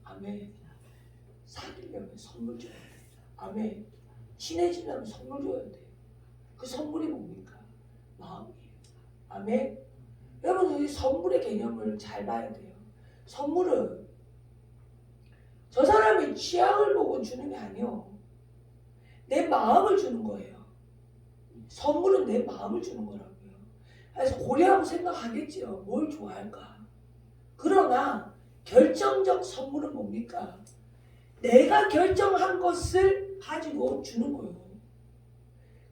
아멘. 사귀려면 선물 줘야 돼. 아멘. 친해지려면 선물 줘야 돼. 그 선물이 뭡니까? 마음이에요. 아멘. 여러분, 이 선물의 개념을 잘 봐야 돼요. 선물은 저 사람의 취향을 보고 주는 게 아니요, 내 마음을 주는 거예요. 선물은 내 마음을 주는 거라고요. 그래서 고려하고 생각하겠지요. 뭘 좋아할까? 그러나 결정적 선물은 뭡니까? 내가 결정한 것을 가지고 주는 거예요.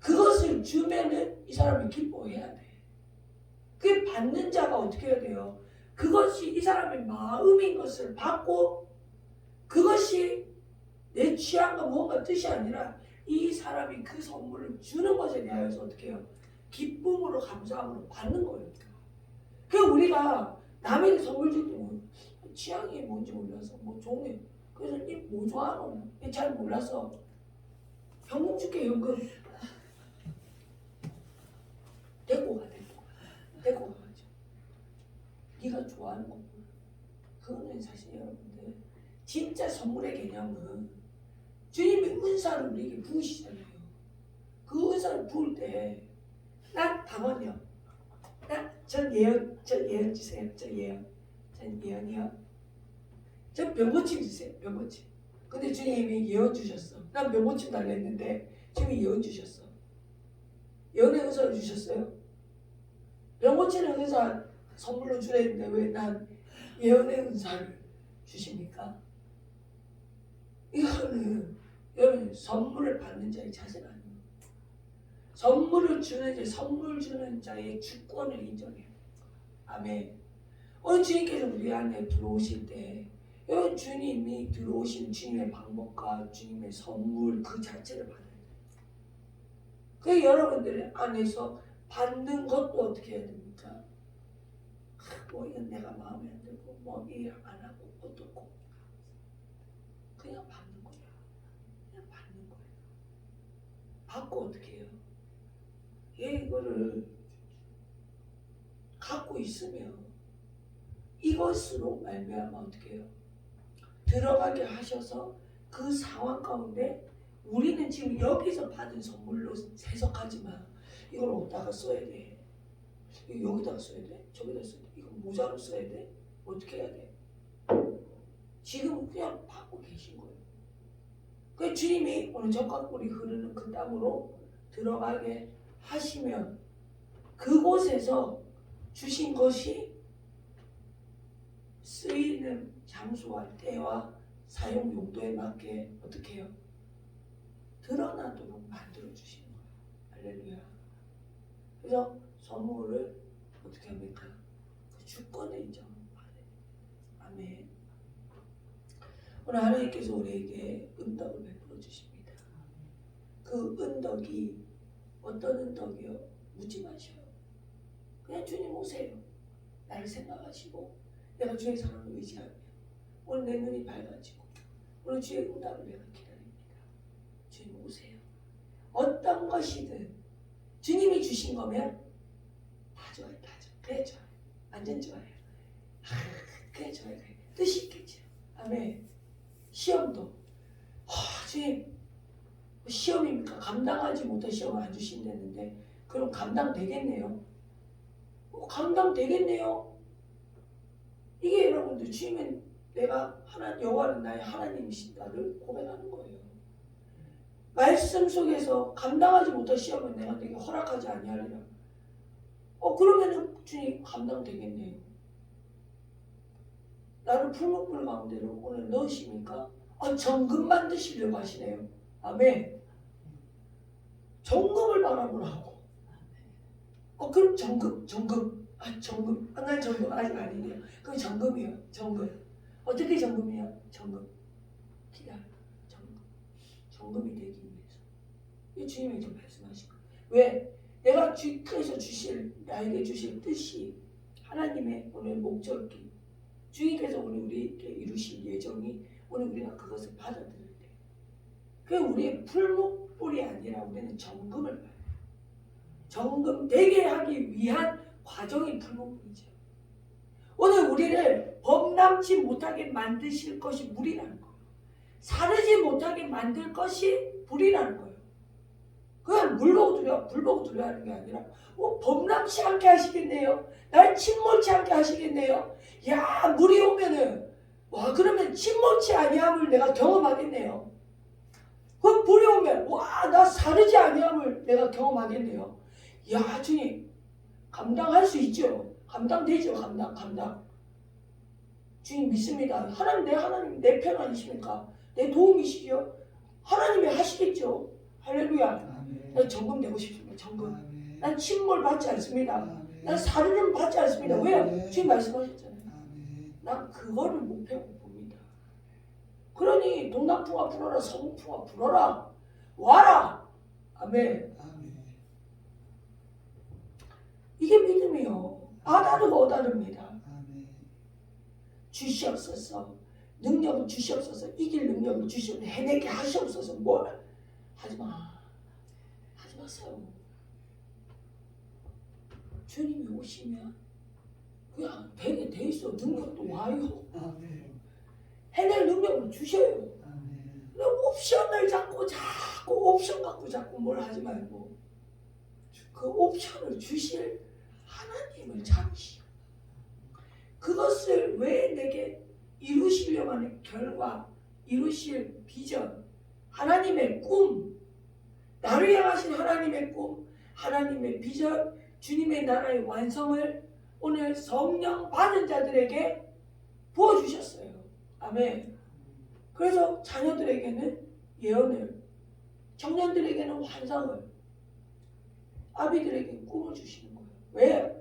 그것을 주면은 이 사람이 기뻐해야 돼. 그 받는 자가 어떻게 해야 돼요? 그것이 이 사람의 마음인 것을 받고, 그것이 내 취향과 무언가 뜻이 아니라 이 사람이 그 선물을 주는 것에 대해서 어떻게 해요? 기쁨으로, 감사함으로 받는 거예요. 그 우리가 남에게 선물 줄 때 취향이 뭔지 몰라서 뭐 좋네, 그래서 이 뭐 좋아하노? 잘 몰라서 현금 줄게, 현금. 데리고 가가지고 네가 좋아하는 거 몰라. 그거는 사실 여러분들, 진짜 선물의 개념은 주님이 은사를 우리에게 부으시잖아요. 그 은사를 부을 때, 난 당원이요, 전 예언 주세요. 전 예언이요. 전 병고침 주세요. 병고침. 근데 주님이 예언 주셨어. 난 병고침 달랬는데 주님이 예언 주셨어. 예언의 은사를 주셨어요. 병고치는 은사 선물로 주려 했는데 왜 난 예언의 은사를 주십니까? 이거는 여러분, 선물을 받는 자의 자세가 아니에요. 선물을 주는 자, 선물 주는 자의 주권을 인정해요. 아멘. 주님께서 우리 안에 들어오실 때, 여러분, 주님이 들어오신 주님의 방법과 주님의 선물 그 자체를 받아야 돼요. 그 여러분들 안에서 받는 것도 어떻게 해야 됩니까? 뭐 이건 내가 마음에 안 들고, 뭐 이해 안 하고, 어떻고, 그냥 받는 거야. 그냥 받는 거예요. 받고 어떻게 해요? 이거를 갖고 있으면 이것으로 말미암아 어떻게 해요? 들어가게 하셔서 그 상황 가운데, 우리는 지금 여기서 받은 선물로 해석하지만 이걸 어디다가 써야 돼? 여기다가 써야 돼? 저기다 써야 돼? 이거 모자로 써야 돼? 어떻게 해야 돼? 지금 그냥 받고 계신 거예요. 그 주님이 오늘 적과 꿀이 흐르는 그 땅으로 들어가게 하시면 그곳에서 주신 것이 쓰이는 장소와 때와 사용 용도에 맞게 어떻게 해요? 드러나도록 만들어 주시는 거예요. 할렐루야. 그래서 선물을 어떻게 합니까? 그 주권의 인정을 받아요. 아멘. 오늘 하나님께서 우리에게 은덕을 베풀어 주십니다. 그 은덕이 어떤 은덕이요? 묻지 마셔요. 그냥 주님 오세요. 나를 생각하시고 내가 주의 사랑을 의지하며 오늘 내 눈이 밝아지고 오늘 주의 응답을 내가 기다립니다. 주님 오세요. 어떤 것이든 주님이 주신 거면 다 좋아요. 다 좋아요. 그래 좋아요. 완전 좋아요. 그래 좋아요. 그래. 뜻이 있겠죠. 아멘. 시험도 주님 시험입니까? 감당하지 못할 시험을 안 주신다는데 그럼 감당되겠네요. 감당되겠네요. 이게 여러분들 주님은 내가 여호와는 나의 하나님이시다를 고백하는 거예요. 말씀 속에서 감당하지 못할 시험은 내가 내게 허락하지 아니하리라. 그러면은 주님 감당되겠네요. 나를 풀목불 가운데로 오늘 넣으십니까? 정금 만드시려고 하시네요. 아멘. 정금을 바라보라고. 그럼 정금. 난 정금 아직 아니네요. 그럼 정금이요. 정금. 어떻게 정금이야? 정금. 기다려. 정금이 되기 위해서. 이 주님이 좀 말씀하신 거예요. 왜? 내가 주께서 나에게 주실 뜻이 하나님의 오늘 목적이 주님께서 오늘 우리에게 이루실 예정이 오늘 우리가 그것을 받아들일 때 그게 우리의 풀목불이 아니라 우리는 정금을 봐요. 정금 되게 하기 위한 과정이 풀목불이죠. 오늘 우리를 범람치 못하게 만드실 것이 물이라는 거예요. 사르지 못하게 만들 것이 불이라는 거예요. 그냥 물 보고 두려, 불 보고 두려 하는 게 아니라 범람치 않게 하시겠네요. 날 침몰치 않게 하시겠네요. 야, 물이 오면은 그러면 침몰치 아니함을 내가 경험하겠네요. 그 불이 오면 나 사르지 아니함을 내가 경험하겠네요. 야, 주님 감당할 수 있죠. 감당되죠. 감당. 주님 믿습니다. 하나님 내 편 아니십니까? 내 도움이시죠. 하나님이 하시겠죠. 할렐루야. 난 정금 되고 싶습니다. 정금. 난 침몰 받지 않습니다. 난 사르름 받지 않습니다. 왜요? 주님 말씀하셨잖아요. 난 그거를 목표로 봅니다. 그러니 동남풍아 불어라, 서북풍아 불어라, 와라. 아멘. 이게 믿음이요. 아다르고 어다릅니다. 주시옵소서. 능력을 주시옵소서. 이길 능력을 주시옵소서. 해내게 하시옵소서. 뭘 하지마. 하지 마세요. 주님이 오시면 그냥 되게 돼 있어. 능력도 와요. 해낼 능력을 주셔요. 옵션을 자꾸 옵션 갖고 자꾸 뭘 하지 말고 그 옵션을 주실 하나님을 잡으시오. 그것을 왜 내게 이루시려고 하는 결과, 이루실 비전, 하나님의 꿈, 나를 향하신 하나님의 꿈, 하나님의 비전, 주님의 나라의 완성을 오늘 성령 받은 자들에게 부어주셨어요. 아멘. 그래서 자녀들에게는 예언을, 청년들에게는 환상을, 아비들에게 꿈을 주시는 거예요. 왜?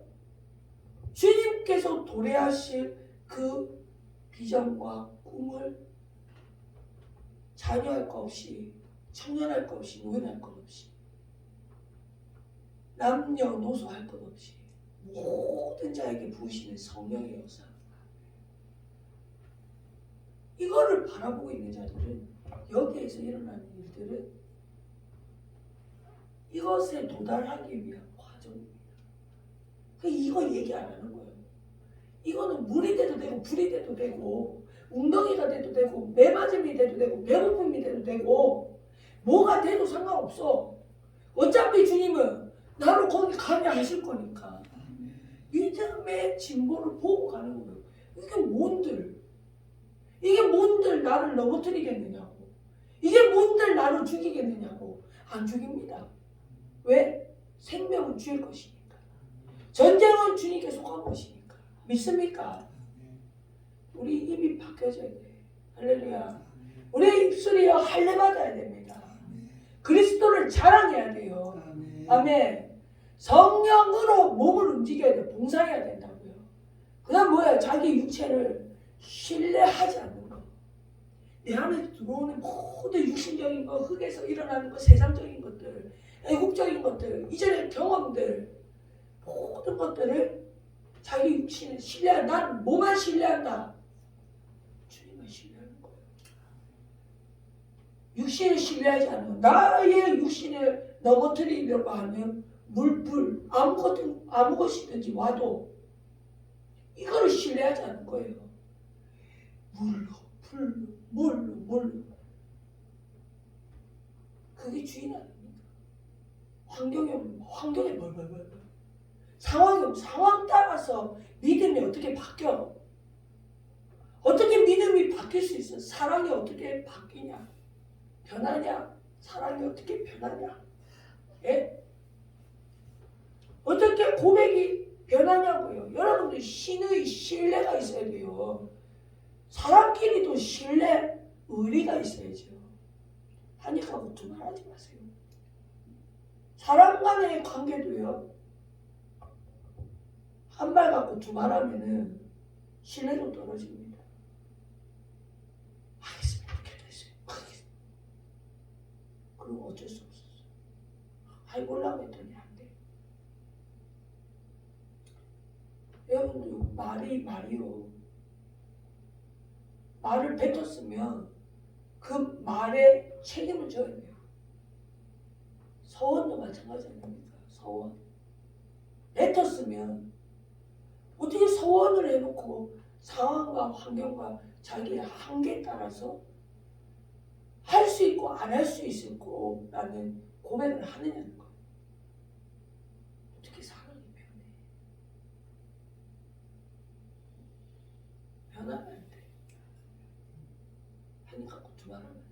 주님께서 도래하실 그 비전과 꿈을 자녀할 것 없이, 청년할 것 없이, 노인할 것 없이, 남녀노소 할 것 없이 모든 자에게 부으시는 성령의 역사. 이거를 바라보고 있는 자들은 여기에서 일어나는 일들은 이것에 도달하기 위한 과정입니다. 이거 얘기 안 하는 거예요. 이거는 물이 돼도 되고 불이 돼도 되고 웅덩이가 돼도 되고 매맞음이 돼도 되고 배고픔이 돼도 되고 뭐가 돼도 상관없어. 어차피 주님은 나를 거기 가게 하실 거니까 믿음의 진보를 보고 가는 거예요. 이게 뭔들 나를 넘어뜨리겠느냐고. 이게 뭔들 나를 죽이겠느냐고. 안 죽입니다. 왜? 생명은 주의 것이니까. 전쟁은 주님께 속한 것이니까. 믿습니까? 우리 입이 바뀌어져야 돼. 할렐루야. 우리의 입술이 할례 받아야 됩니다. 그리스도를 자랑해야 돼요. 아멘. 성령으로 몸을 움직여야 돼. 봉사해야 된다고요. 그 다음 뭐야? 자기 육체를 신뢰하지 않는 거. 내 안에 들어오는 모든 육신적인 거, 흙에서 일어나는 거, 세상적인 것들 애국적인 것들, 이전의 경험들, 모든 것들을 자기 육신을 신뢰한다. 난 뭐만 신뢰한다. 주님을 신뢰하는 거예요. 육신을 신뢰하지 않으면 나의 육신을 넘어뜨리려고 하는 물불 아무것이든지 와도 이거를 신뢰하지 않는 거예요. 물로 불로 뭘로 그게 주인 아닙니까? 환경에 뭘 상황 따라서 믿음이 어떻게 바뀌어? 어떻게 믿음이 바뀔 수 있어? 사랑이 어떻게 바뀌냐? 변하냐? 사랑이 어떻게 변하냐? 예? 어떻게 고백이 변하냐고요. 여러분들 신의 신뢰가 있어야 돼요. 사람끼리도 신뢰, 의리가 있어야죠. 한입하고 두말하지 마세요. 사람 간의 관계도요. 한 말 갖고 두말하면은 신뢰도 떨어집니다. 알겠습니다. 기도했어요. 그럼 어쩔 수 없었어. 해보려고 했더니 안 돼. 여러분들 말이요. 말을 뱉었으면 그 말에 책임을 져야 돼요. 서원도 마찬가지 아닙니까? 서원. 뱉었으면 어떻게 서원을 해놓고 상황과 환경과 자기의 한계에 따라서 할 수 있고 안 할 수 있을 거라는 고백을 하느냐는 거예요. 어떻게 사랑이 변해? 변하면 안 돼. 한이 갖고 두말하면 안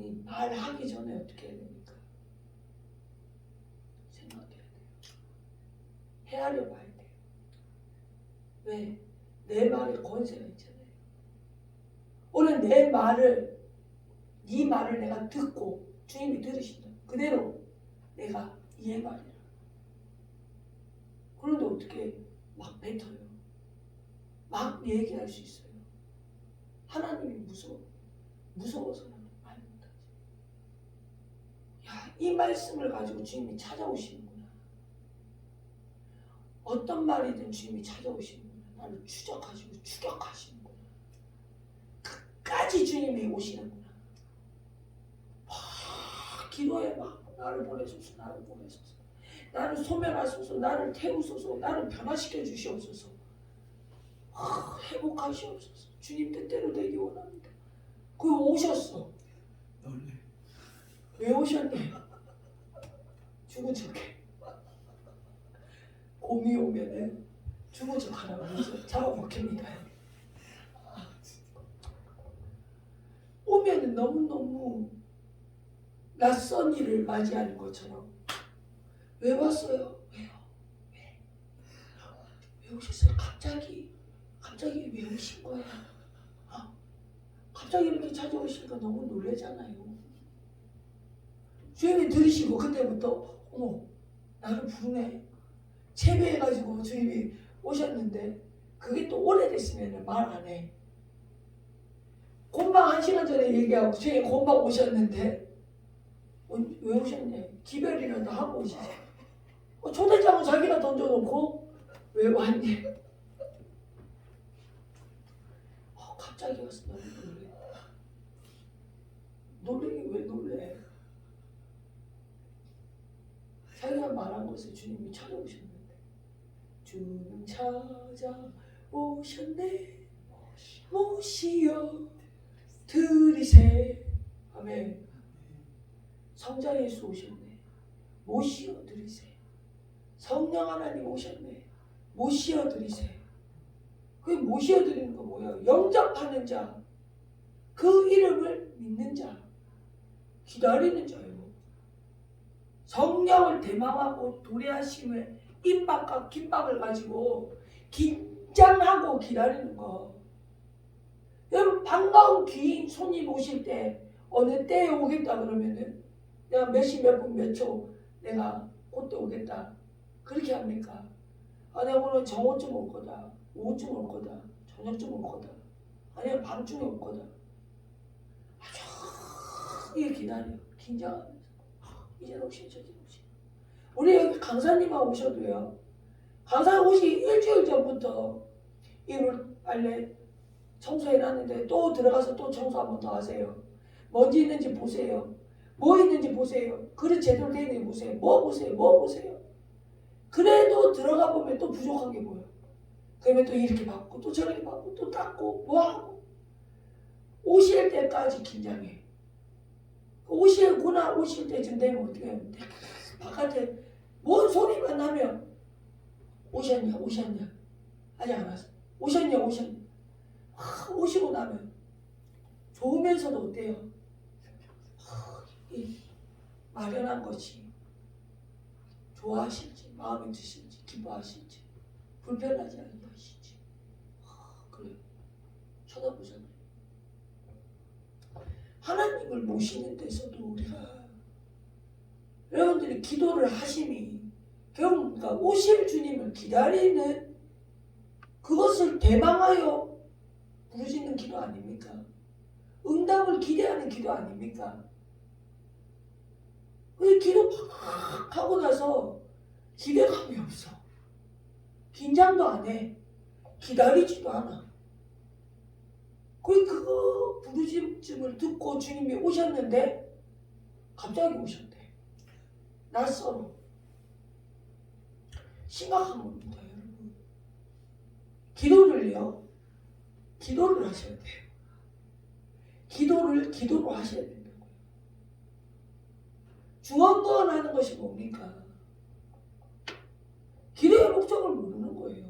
돼. 말하기 전에 어떻게 해야 됩니까? 생각해야 돼요. 헤아려 봐야 돼요. 왜? 내 말에 권세가 있잖아요. 오늘 내 말을, 네 말을 내가 듣고 주님이 들으신다. 그대로 내가 이해말이라. 그런데 어떻게 막 뱉어요? 막 얘기할 수 있어요. 하나님이 무서워서 말 못하지. 야, 이 말씀을 가지고 주님이 찾아오시는구나. 어떤 말이든 주님이 찾아오시는구나. 나를 추격하시는구나. 끝까지 주님이 오시는구나. 막 기도해 막 나를 보내소서. 나를 소멸하소서. 나를 태우소서. 나를 변화시켜 주시옵소서. 회복하시옵소서. 주님 뜻대로 되기 원합니다. 그 오셨어. 왜 오셨네? 죽은 척해. 곰이 오면은 죽은 척하라고 해서 잡아먹힙니다. 오면은 너무너무 낯선 일을 맞이하는 것처럼 왜 왔어요? 왜요? 왜 오셨어요? 갑자기 왜 오신 거야? 갑자기 이렇게 찾아오시니까 너무 놀라잖아요. 주님이 들으시고 그때부터 어머 나를 부르네. 채배해가지고 주님이 오셨는데 그게 또 오래됐으면 말 안 해. 곰방 1시간 전에 얘기하고 주님 곰방 오셨는데 왜 오셨네? 기별이라도 하고 오시지. 초대장은 자기가 던져놓고 왜 왔니? 갑자기 와서 너무 놀래. 놀래긴 왜 놀래? 자기가 말한 것을 주님이 찾아오셨는데 주님 찾아오셨네 모시어 들이세. 아멘. 성자 예수 오셨네 모시어 들이세. 성령 하나님 오셨네 모시어 들이세. 그게 모시어 드리는 거 뭐예요? 영접하는 자, 그 이름을 믿는 자, 기다리는 자예요. 성령을 대망하고 도래하심을 임박과 긴박을 가지고 긴장하고 기다리는 거. 여러분 반가운 귀인 손님 오실 때 어느 때에 오겠다 그러면은 내가 몇 시 몇 분 몇 초 내가 그때 오겠다 그렇게 합니까? 내가 오늘 정오쯤 올 거다, 오후쯤 올 거다, 저녁쯤 올 거다, 아니면 밤중에 올 거다. 아주 기다려 긴장하면서 이제는 오시오, 저제는 오시오. 우리 여기 강사님하고 오셔도요. 강사 오시 일주일 전부터 이불 빨래 청소해놨는데 또 들어가서 또 청소 한 번 더 하세요. 먼지 있는지 보세요. 뭐 있는지 보세요. 그릇 제대로 되어 있는지 보세요. 뭐 보세요. 뭐 보세요. 그래도 들어가 보면 또 부족한 게 보여. 그러면 또 이렇게 받고 또 저렇게 받고 또 닦고 뭐 하고 오실 때까지 긴장해. 오실 때쯤 되면 어떻게 하면 돼? 바깥에 뭔 소리만 나면 오셨냐 아직 안 왔어. 오셨냐 오시고 나면 좋으면서도 어때요? 이 마련한 것이 좋아하실지 마음에 드실지 기뻐하실지 불편하지 않게 하실지 그래요. 쳐다보잖아요. 하나님을 모시는 데서도 우리가 여러분들이 기도를 하심이 결국 그러니까 오실 주님을 기다리는 그것을 대망하여 부르짖는 기도 아닙니까? 응답을 기대하는 기도 아닙니까? 그 기도 팍 하고 나서 기대감이 없어. 긴장도 안 해. 기다리지도 않아. 그 부르짖음을 듣고 주님이 오셨는데 갑자기 오셨대. 낯설어. 심각한 겁니다, 여러분. 기도를 하셔야 돼요. 기도로 하셔야 된다고요. 중언부언하는 것이 뭡니까? 기도의 목적을 모르는 거예요.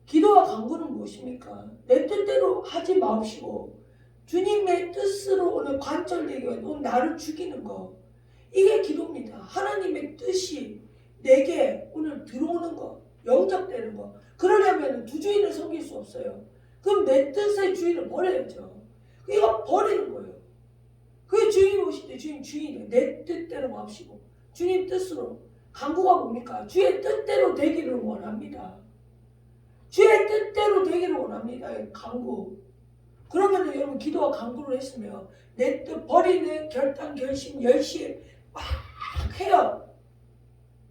기도와 간구는 무엇입니까? 내 뜻대로 하지 마옵시고 주님의 뜻으로 오늘 관철되기 위해 오늘 나를 죽이는 거 이게 기도입니다. 하나님의 뜻이 내게 오늘 들어오는 거 영접되는 거 그러려면 두 주인을 섬길 수 없어요. 그럼 내 뜻의 주인을 버려야죠. 이거 버리는 거예요. 그 주인 오실 때 주인이 내 뜻대로 마옵시고 주님 뜻으로 간구가 뭡니까? 주의 뜻대로 되기를 원합니다. 주의 뜻대로 되기를 원합니다. 간구. 그러면 여러분 기도와 간구를 했으면 내 뜻 버리는 결단, 결심, 열심 막 해요.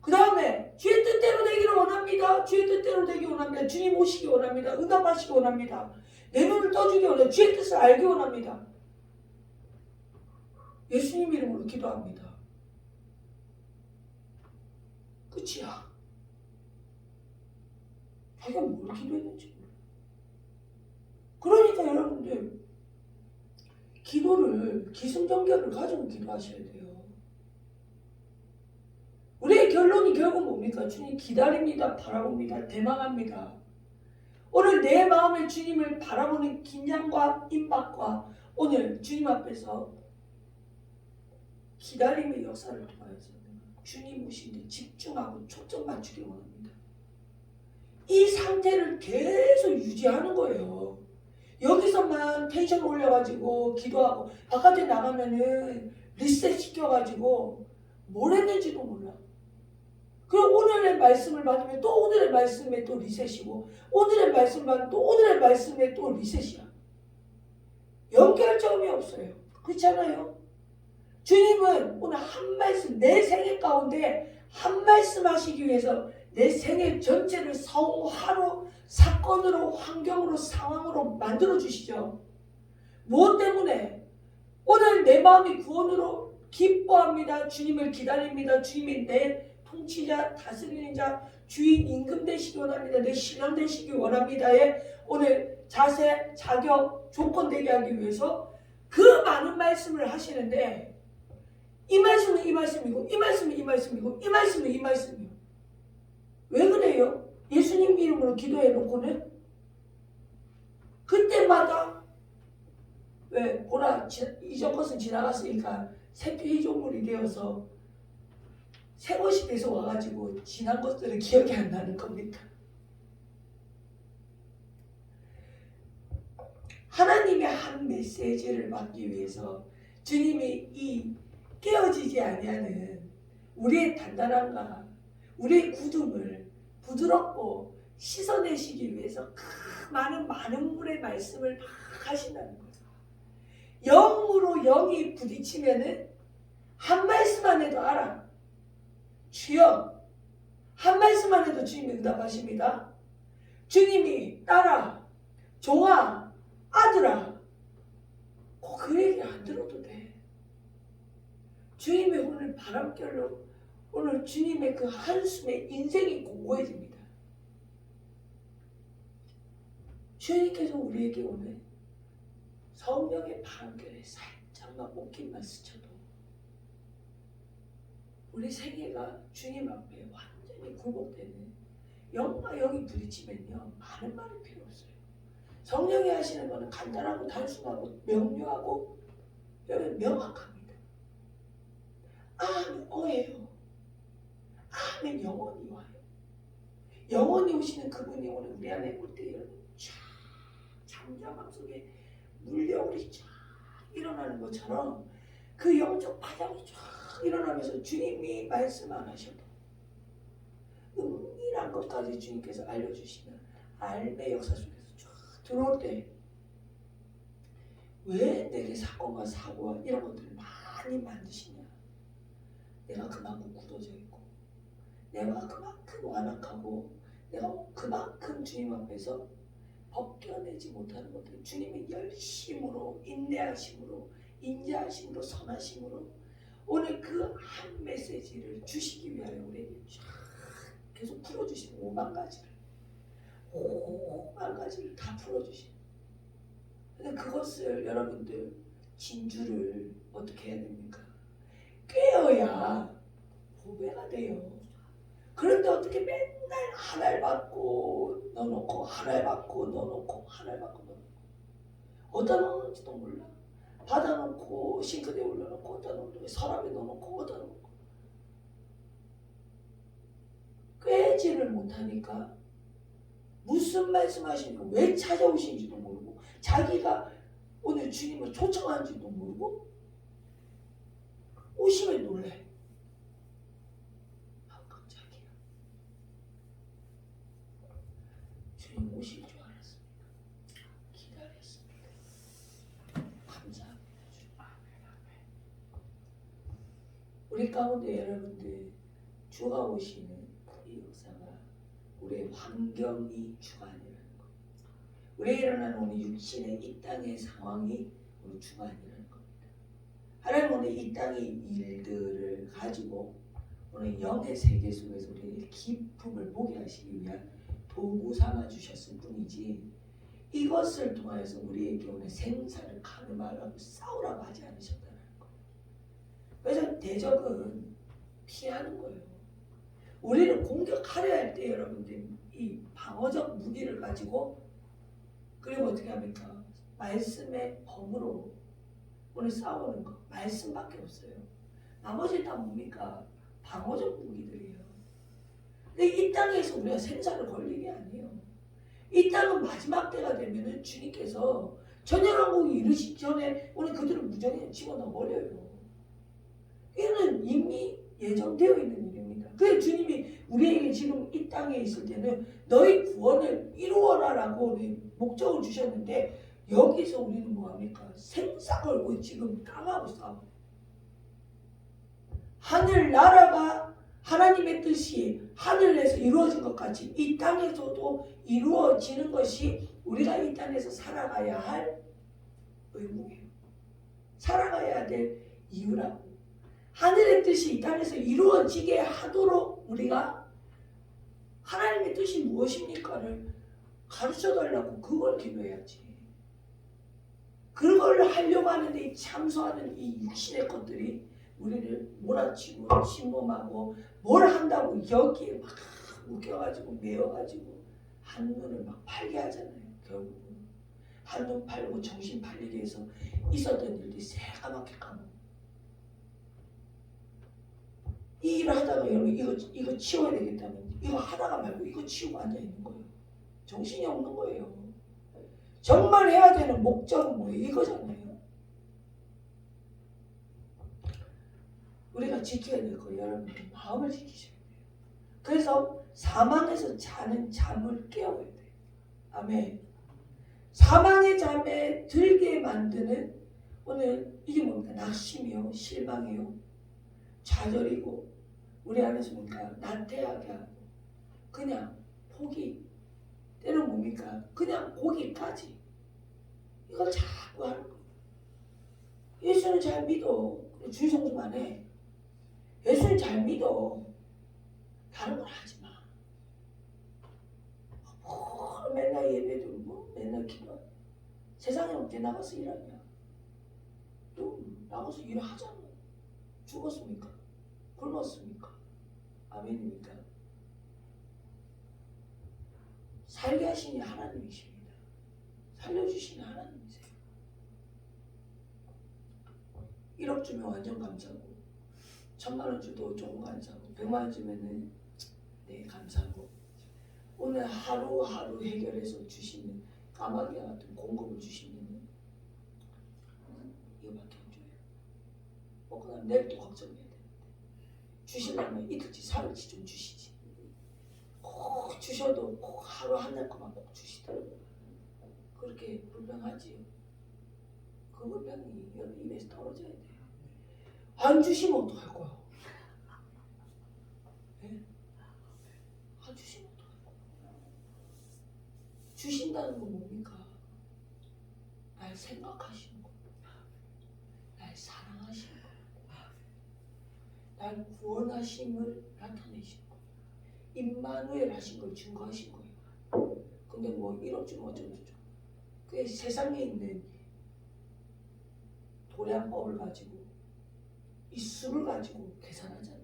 그 다음에 주의 뜻대로 되기를 원합니다. 주의 뜻대로 되기 원합니다. 주님 오시기 원합니다. 응답하시기 원합니다. 내 눈을 떠주기 원합니다. 주의 뜻을 알기 원합니다. 예수님 이름으로 기도합니다. 끝이야. 자기가 뭘 기도했는지 몰라. 그러니까 여러분들 기도를 기승전결을 가지고 기도하셔야 돼요. 우리의 결론이 결국 뭡니까? 주님 기다립니다. 바라봅니다. 대망합니다. 오늘 내 마음에 주님을 바라보는 긴장과 임박과 오늘 주님 앞에서 기다림의 역사를 통하여서 주님 오신데 집중하고 초점 맞추기 원합니다. 이 상태를 계속 유지하는 거예요. 여기서만 텐션 올려가지고 기도하고 바깥에 나가면은 리셋 시켜가지고 뭘 했는지도 몰라. 그럼 오늘의 말씀을 받으면 또 오늘의 말씀에 또 리셋이고 오늘의 말씀 받으면 또 오늘의 말씀에 또 리셋이야. 연결점이 없어요. 그렇지 않아요? 주님은 오늘 한 말씀 내 생애 가운데 한 말씀 하시기 위해서 내 생애 전체를 성화로 사건으로 환경으로 상황으로 만들어 주시죠. 무엇 때문에? 오늘 내 마음이 구원으로 기뻐합니다. 주님을 기다립니다. 주님이 내 통치자, 다스리는 자, 주인, 임금 되시기 원합니다. 내 신랑 되시기 원합니다의 오늘 자세, 자격, 조건 되게 하기 위해서 그 많은 말씀을 하시는데 이 말씀은 이 말씀이고 이 말씀은 이 말씀이고 이 말씀은 이 말씀이요. 왜 그래요? 예수님 이름으로 기도해 놓고는 그때마다 왜 보라 이전 것은 지나갔으니까 새 피조물이 되어서 새 것이 계속 와가지고 지난 것들은 기억이 안 나는 겁니까? 하나님의 한 메시지를 받기 위해서 주님이 이 깨어지지 아니하는 우리의 단단함과 우리의 굳음을 부드럽고 씻어내시기 위해서 그 많은 물의 말씀을 막 하신다는 거죠. 영으로 영이 부딪히면은 한 말씀만 해도 알아. 주여. 한 말씀만 해도 주님이 응답하십니다. 주님이 딸아, 종아, 아들아, 꼭 그 얘기 안 들어도 돼. 주님의 오늘 바람결로 오늘 주님의 그 한숨에 인생이 공고해집니다. 주님께서 우리에게 오늘 성령의 바람결에 살짝만 옷깃만 스쳐도 우리 생애가 주님 앞에 완전히 굴복되는 영과 영이 부딪히면요 많은 말이 필요 없어요. 성령이 하시는 것은 간단하고 단순하고 명료하고 명확합니다. 아멘 어예요. 아멘 영원히 와요. 영원히 오시는 그분이 오늘 우리 안에 올 때 쫙 잠잠함 속에 물려오리 쫙 일어나는 것처럼 그 영적 파장이 쫙 일어나면서 주님이 말씀 안 하셔도 은밀한 것까지 주님께서 알려주시는 알의 역사 속에서 쫙 들어올 때 왜 내게 사건과 사고와 이런 것들을 많이 만드시냐. 내가 그만큼 굳어져 있고 내가 그만큼 완악하고 내가 그만큼 주님 앞에서 벗겨내지 못하는 것들 주님의 열심으로 인내하심으로 인자하심으로 선하심으로 오늘 그 한 메시지를 주시기 위하여 우리에게 쫙 계속 풀어주시는 5만 가지를 다 풀어주시는. 근데 그것을 여러분들 진주를 어떻게 해야 됩니까? 꿰어야 보배가 돼요. 그런데 어떻게 맨날 하나를 받고 넣어놓고 하나를 받고 넣어놓고 하나를 받고 넣어놓고 어디다 넣는지도 몰라. 받아놓고 싱크대에 올려놓고 어디다 넣고 서랍에 넣어놓고 어디다 넣고 꿰지를 못하니까 무슨 말씀하시니까 왜 찾아오신지도 모르고 자기가 오늘 주님을 초청하는지도 모르고 오시면 놀래. 아 깜짝이야. 주님 오실 줄 알았습니다. 기다렸습니다. 감사합니다. 주님. 우리 가운데 여러분들 주가 오시는 이 역사가 우리의 환경이 주가 아니라는 것. 우리의 일어나는 오늘 육신의 이 땅의 상황이 오늘 주가 아니라는 겁니다. 하나님 오늘 이 땅의 일들을 가지고 오늘 영의 세계 속에서 우리의 기쁨을 보게 하시기 위한 도구 삼아 주셨을 뿐이지 이것을 통하여서 우리에게 오늘 생사를 가늠하라고 싸우라고 하지 않으셨다는 거예요. 그래서 대적은 피하는 거예요. 우리는 공격하려 할 때 여러분들 이 방어적 무기를 가지고 그리고 어떻게 합니까? 말씀의 검으로 오늘 싸우는 거 말씀밖에 없어요. 나머지 다 뭡니까? 방어적 무기들이에요. 근데 이 땅에서 우리가 생사를 걸리는 게 아니에요. 이 땅은 마지막 때가 되면은 주님께서 천년왕국이 이르시기 전에 오늘 그들을 무정에 집어넣어 버려요. 이거는 이미 예정되어 있는 일입니다. 그래서 주님이 우리에게 지금 이 땅에 있을 때는 너희 구원을 이루어라라고 목적을 주셨는데 여기서 우리는 뭐합니까? 생사 걸고 지금 땅하고 싸워. 하늘 나라가 하나님의 뜻이 하늘에서 이루어진 것 같이 이 땅에서도 이루어지는 것이 우리가 이 땅에서 살아가야 할 의무예요. 살아가야 될 이유라고. 하늘의 뜻이 이 땅에서 이루어지게 하도록 우리가 하나님의 뜻이 무엇입니까를 가르쳐달라고 그걸 기도해야지. 그걸 하려고 하는데 참소하는 이 육신의 것들이 우리를 몰아치고 침범하고 뭘 한다고 여기에 막 묶여가지고 매여가지고 한눈을 막 팔게 하잖아요. 결국은 한눈 팔고 정신 팔리게 해서 있었던 일들이 새까맣게 까먹고 이 일을 하다가 여러분 이거 치워야 되겠다면 이거 하다가 말고 이거 치우고 앉아있는 거예요. 정신이 없는 거예요. 정말 해야 되는 목적은 뭐예요? 이거잖아요. 우리가 지켜야 될 거 여러분들 마음을 지키셔야 돼요. 그래서 사망에서 자는 잠을 깨워야 돼요. 아멘. 사망의 잠에 들게 만드는 오늘 이게 뭡니까? 낙심이요, 실망이요, 좌절이고 우리 안에서 뭔가 나태하게 하고 그냥 포기 때는 뭡니까? 그냥 고기까지 이걸 자꾸 하는 거예요. 예수는 잘 믿어. 주의 성수만 해. 예수는 잘 믿어. 다른 걸 하지 마. 맨날 예배 드리고 맨날 기도. 세상에 언제 나가서 일하냐? 또 나가서 일하잖아. 죽었습니까? 굶었습니까? 아멘입니까? 살게 하시니 하나님이십니다. 살려주시니 하나님이세요. 1억 주면 완전 감사하고 1000만 원 줘도 조금 감사하고 100만 원 주면은 네 감사하고 오늘 하루하루 해결해서 주시는 까마귀와 같은 공급을 주시는 이거밖에 안 줘요. 먹고 나면 내일 또 걱정해야 되는데 주시려면 이틀치 사흘치 좀 주시지. 꼭 주셔도 꼭 하루 한 날 것만 꼭 주시더라고요. 그렇게 불평하지요. 그 불평이 여러분 입에서 떨어져야 돼요. 안 주시면 어떡할 거야? 네? 안 주시면 어떡할 거야? 주신다는 건 뭡니까? 날 생각하시는 거, 날 사랑하시는 거, 날 구원하심을 나타내시는 거, 임마누엘 하신 걸 증거하신 거예요. 근데 뭐 1억 주면 어쩌고저쩌고. 그게 세상에 있는 도량법을 가지고 이 수를 가지고 계산하잖아.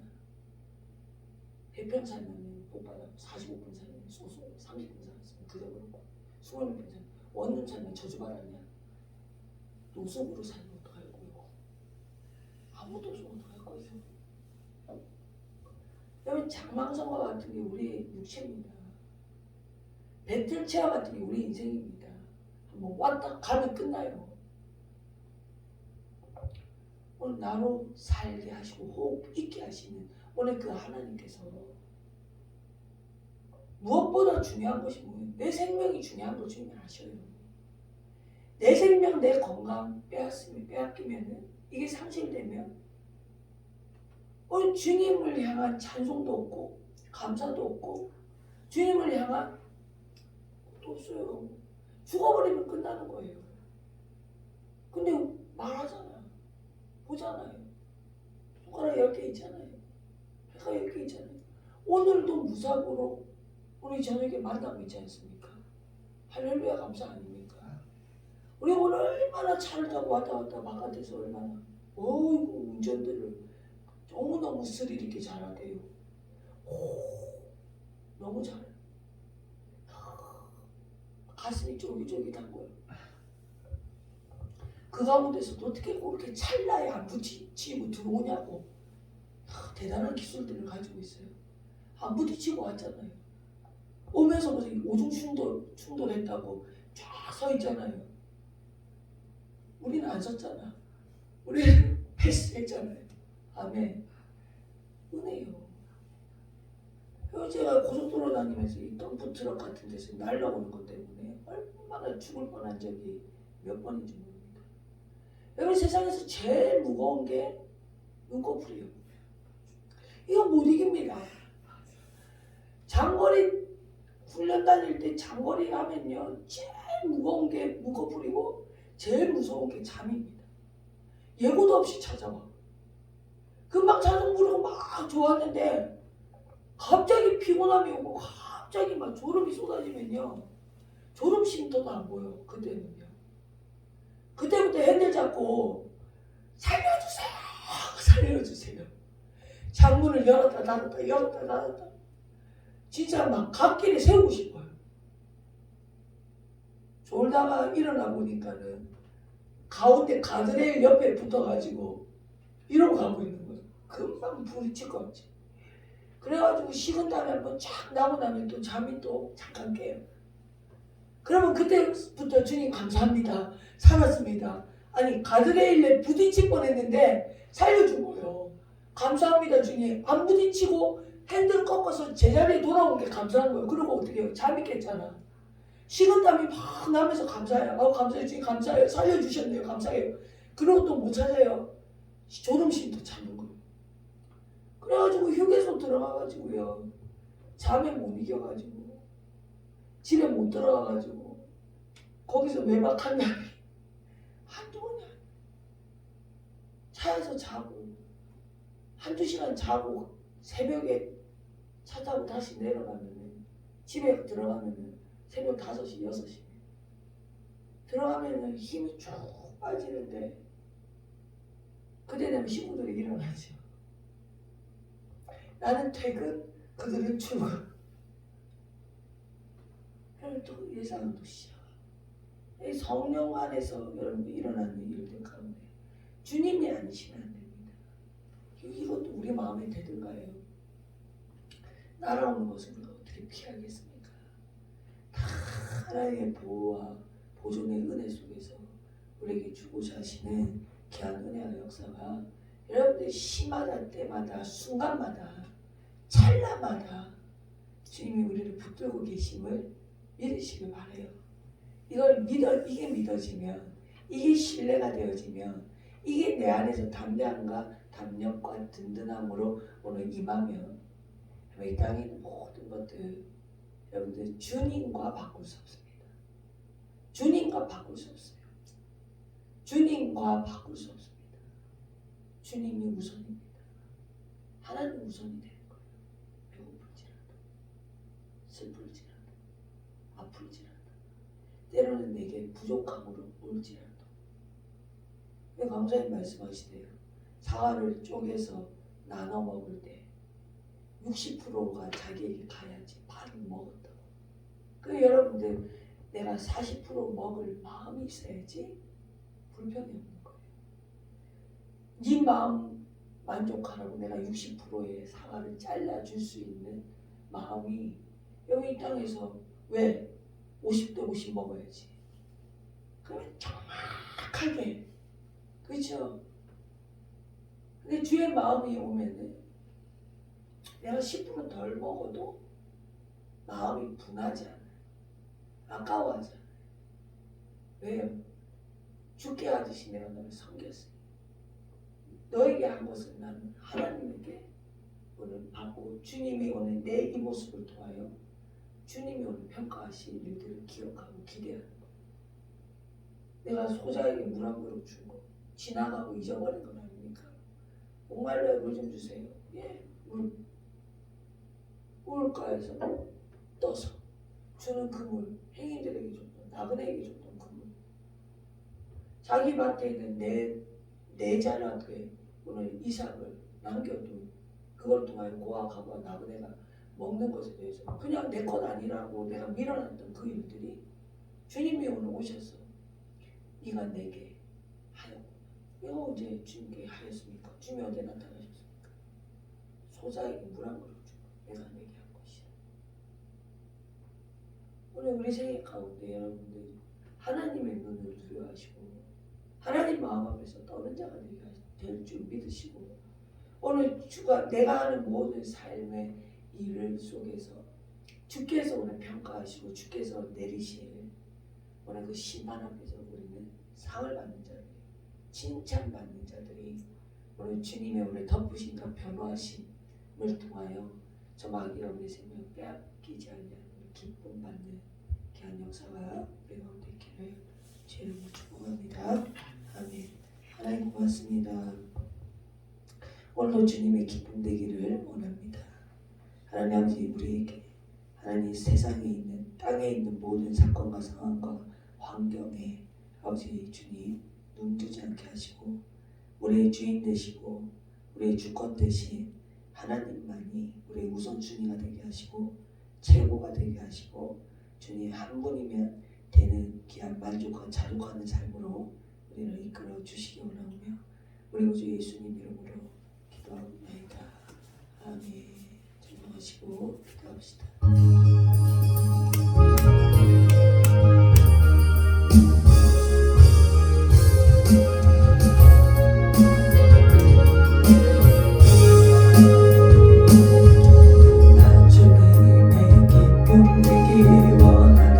100평 살면 복받아 45분 살면 소소 30분 살았으면 그저 그렇고 20몇 평 살면 원룸 살면 저주받았냐. 노숙으로 살면 어떡할 거예요. 아무도 없으면 어떡할 거예요. 여러분 장망성과 같은 게 우리의 육체입니다. 배틀체와 같은 게 우리 인생입니다. 한번 왔다 가면 끝나요. 오늘 나로 살게 하시고 호흡 있게 하시는 오늘 그 하나님께서 무엇보다 중요한 것이 뭐예요? 내 생명이 중요한 거 주님 아셔요. 내 생명, 내 건강 빼앗기면 이게 상실되면 오늘 주님을 향한 찬송도 없고 감사도 없고 주님을 향한 또 없어요. 죽어버리면 끝나는 거예요. 근데 말하잖아. 보잖아요. 손가락 10개 있잖아요. 배가 10개 있잖아요. 오늘도 무사고로 우리 저녁에 만나고 있지 않습니까? 할렐루야 감사 아닙니까? 우리 오늘 얼마나 차를 타고 왔다 갔다 바깥에서 얼마나 어이구 운전들을 너무너무 스릴 있게 잘하대요. 너무 잘해. 가슴이 쫄깃쫄깃한 거예요. 그 가운데서도 어떻게 그렇게 찰나에 안 부딪히고 들어오냐고. 대단한 기술들을 가지고 있어요. 안 부딪히고 왔잖아요. 오면서 무슨 오중 충돌했다고 쫙 서 있잖아요. 우리는 안 섰잖아. 우리는 패스했잖아요. 아멘. 은혜요. 제가 고속도로 다니면서 이 덤프 트럭 같은 데서 날라오는 것 때문에 얼마나 죽을 뻔한 적이 몇 번인지 모릅니다. 여러분 세상에서 제일 무거운 게 눈꺼풀이요. 이거 못 이깁니다. 장거리 훈련 다닐 때 장거리 하면요 제일 무거운 게 눈꺼풀이고 제일 무서운 게 잠입니다. 예고도 없이 찾아와. 금방 자동 부르고 막 좋았는데 갑자기 피곤함이 오고 갑자기 막 졸음이 쏟아지면요 졸음 쉼터도 안 보여. 그때는요. 그때부터 핸들 잡고 살려주세요 살려주세요. 창문을 열었다 닫았다 열었다 닫았다. 진짜 막 갓길에 세우고 싶어요. 졸다가 일어나 보니까는 가운데 가드레일 옆에 붙어가지고 이러고 가고 있는 거예요. 금방 불이 칠 것 같지. 그래가지고 식은 다음에 한번 쫙 나고 나면 또 잠이 또 잠깐 깨요. 그러면 그때부터 주님 감사합니다. 살았습니다. 아니 가드레일에 부딪힐 뻔했는데 살려준 거예요. 감사합니다 주님. 안 부딪히고 핸들 꺾어서 제자리에 돌아온 게 감사한 거예요. 그리고 어떻게 해요? 잠이 깼잖아. 식은땀이 막 나면서 감사해요. 감사해요 주님 감사해요. 살려주셨네요. 감사해요. 그리고 또 못 찾아요. 졸음심도 찾는 거예요. 그래가지고 휴게소 들어가가지고요. 잠에 못 이겨가지고 집에 못 들어가가지고 거기서 외박한 날이 한두 번이 아니에요. 차에서 자고 한두 시간 자고 새벽에 차 타고 다시 내려가면 집에 들어가면 새벽 5시, 6시 들어가면 힘이 쭉 빠지는데 그때 되면 친구들이 일어나죠. 나는 퇴근, 그들은 출근. 그럼 또 예상은 또 시작. 이 성령 안에서 여러분 일어나는 일들 가운데 주님이 아니시면 안 됩니다. 이것도 우리 마음에 대들까요? 날아오는 것을 우리가 어떻게 피하겠습니까? 다 하나님의 보호와 보존의 은혜 속에서 우리에게 주고자 하시는 귀한 은혜와 역사가 여러분들 시마다 때마다 순간마다 찰나마다 주님이 우리를 붙들고 계심을 믿으시길 바라요. 이게 믿어지면, 이게 신뢰가 되어지면, 이게 내 안에서 담대함과 담력과 든든함으로 오늘 임하면 이 땅에 있는 모든 것들 여러분들 주님과 바꿀 수 없습니다. 주님과 바꿀 수 없어요. 주님과 바꿀 수 없습니다. 주님이 우선입니다. 하나님 우선이 되는 거예요. 배고플지라도, 슬플지라도, 아플지라도, 때로는 내게 부족함으로 울지라도. 강사님 말씀하시대요. 사과를 쪼개서 나눠 먹을 때 60%가 자기에게 가야지 반은 먹었다고. 그 여러분들 내가 40% 먹을 마음이 있어야지 불평이 없는 거예요. 네 마음 만족하라고 내가 60%의 사과를 잘라줄 수 있는 마음이 여기 이 땅에서 왜 50대 50 먹어야지. 그러면 정확하게 그렇죠. 근데 주의 마음이 오면은 내가 10% 덜 먹어도 마음이 분하지 않아요. 아까워하지 않아요. 왜요? 죽게 하듯이 내가 너를 섬겼으니 너에게 한 것은 나는 하나님에게 오늘 받고 주님이 오늘 내 이 모습을 통하여 주님이 오늘 평가하실 일들을 기억하고 기대하는 거. 내가 소자에게 물 한 그릇 준 거 지나가고 잊어버린 건 아닙니까? 목말라요. 물 좀 주세요. 예, 물. 물가에서 떠서 주는 그 물, 행인들에게 줬던, 나그네에게 줬던 그 물. 자기 밭에 있는 내 자라되 오늘 이삭을 남겨둔 그걸 통하여 고아가고 나그네가 먹는 것에 대해서 그냥 내 것 아니라고 내가 밀어놨던 그 일들이 주님이 오늘 오셔서 네가 내게 하였구나. 내가 언제 주님께 하였습니까? 주님이 언제 나타나셨습니까? 소자에게 물 한 그릇 주고 내가 내게 한 것이야. 오늘 우리 생애 가운데 여러분들 하나님의 눈을 두려워하시고 하나님 마음 앞에서 떠는 자가 될 줄 믿으시고 오늘 주가 내가 하는 모든 삶의 일을 속에서 주께서 오늘 평가하시고 주께서 내리실 오늘 그 심판 앞에서 우리는 상을 받는 자들, 칭찬받는 자들이 오늘 주님의 오늘 덮으심과 변호하심을 통하여 저 마귀가 우리 생명 빼앗기지 않는 기쁨 받는 귀한 역사가 우리 가운데 있기를 주의 이름으로 축복합니다. 아멘. 하나님 고맙습니다. 오늘도 주님의 기쁨 되기를 원합니다. 하나님 아버지 우리에게 하나님 세상에 있는 땅에 있는 모든 사건과 상황과 환경에 아버지 주님 눈뜨지 않게 하시고 우리의 주인 되시고 우리의 주권 되신 하나님만이 우리의 우선순위가 되게 하시고 최고가 되게 하시고 주님 한 분이면 되는 귀한 만족과 자족하는 삶으로 우리를 이끌어 주시기 원하오며 우리 구주 예수님 이름으로 기도하옵나이다. 아멘. 전명하시고 기도합시다. 나 주님의 기쁨 되기 원하네.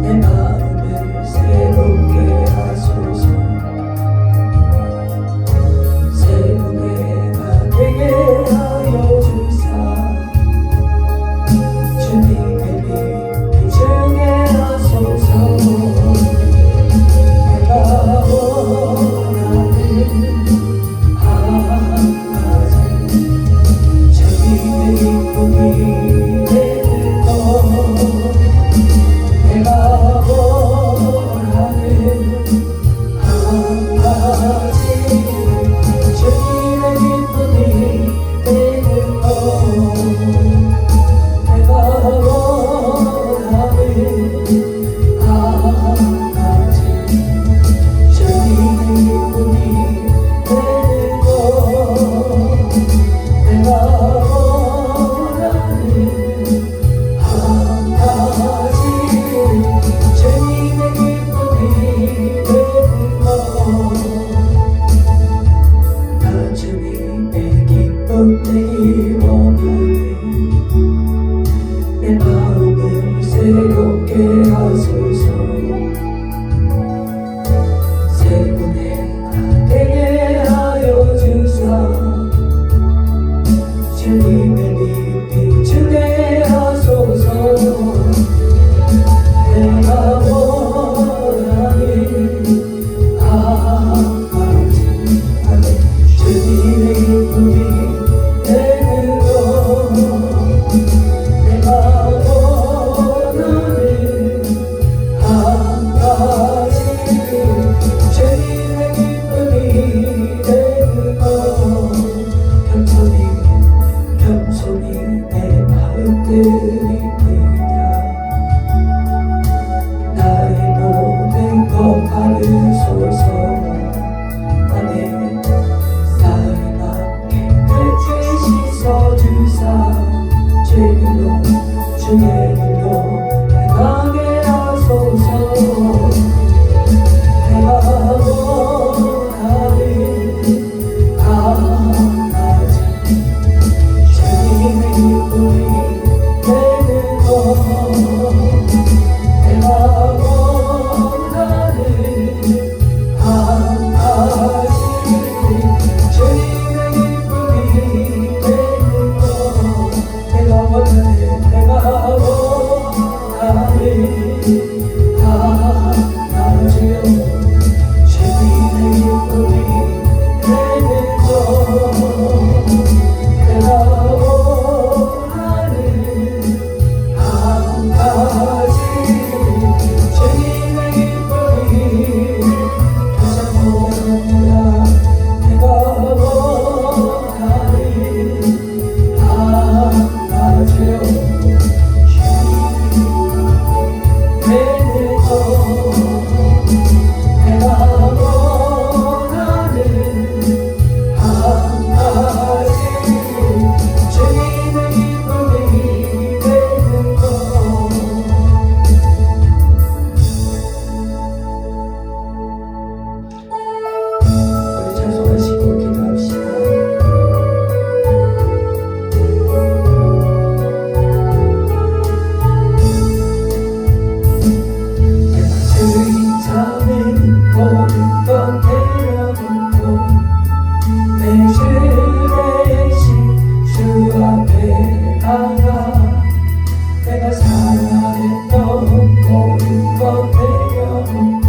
내 마음을 새롭게 하소서. 새 은혜가 하소서. 아멘. 나의 맘 깨끗이 씻어주사 주길로 주의 길로 행하게 하소서. 내가 원하는 강아지 주님의 기쁨이 되는 것. 내가 원하는 강아지 주님의 기쁨이 되는 것. 내가 원하는 강아지요 주님의 기쁨이 되는 것. 내가 원하는 강아지 주님의 기쁨이. 다시 한번 고백합니다. 내가 원하는 강아지요 되는 것. 내가 원하는 강아지 주님의 기쁨이 되는 것. 우리 찬송하시고 기도합시다. 주인 자는 모든 것 내려놓고 내 주 대신 주 앞에 나가. 내가 사랑했던 모든 것 내려놓고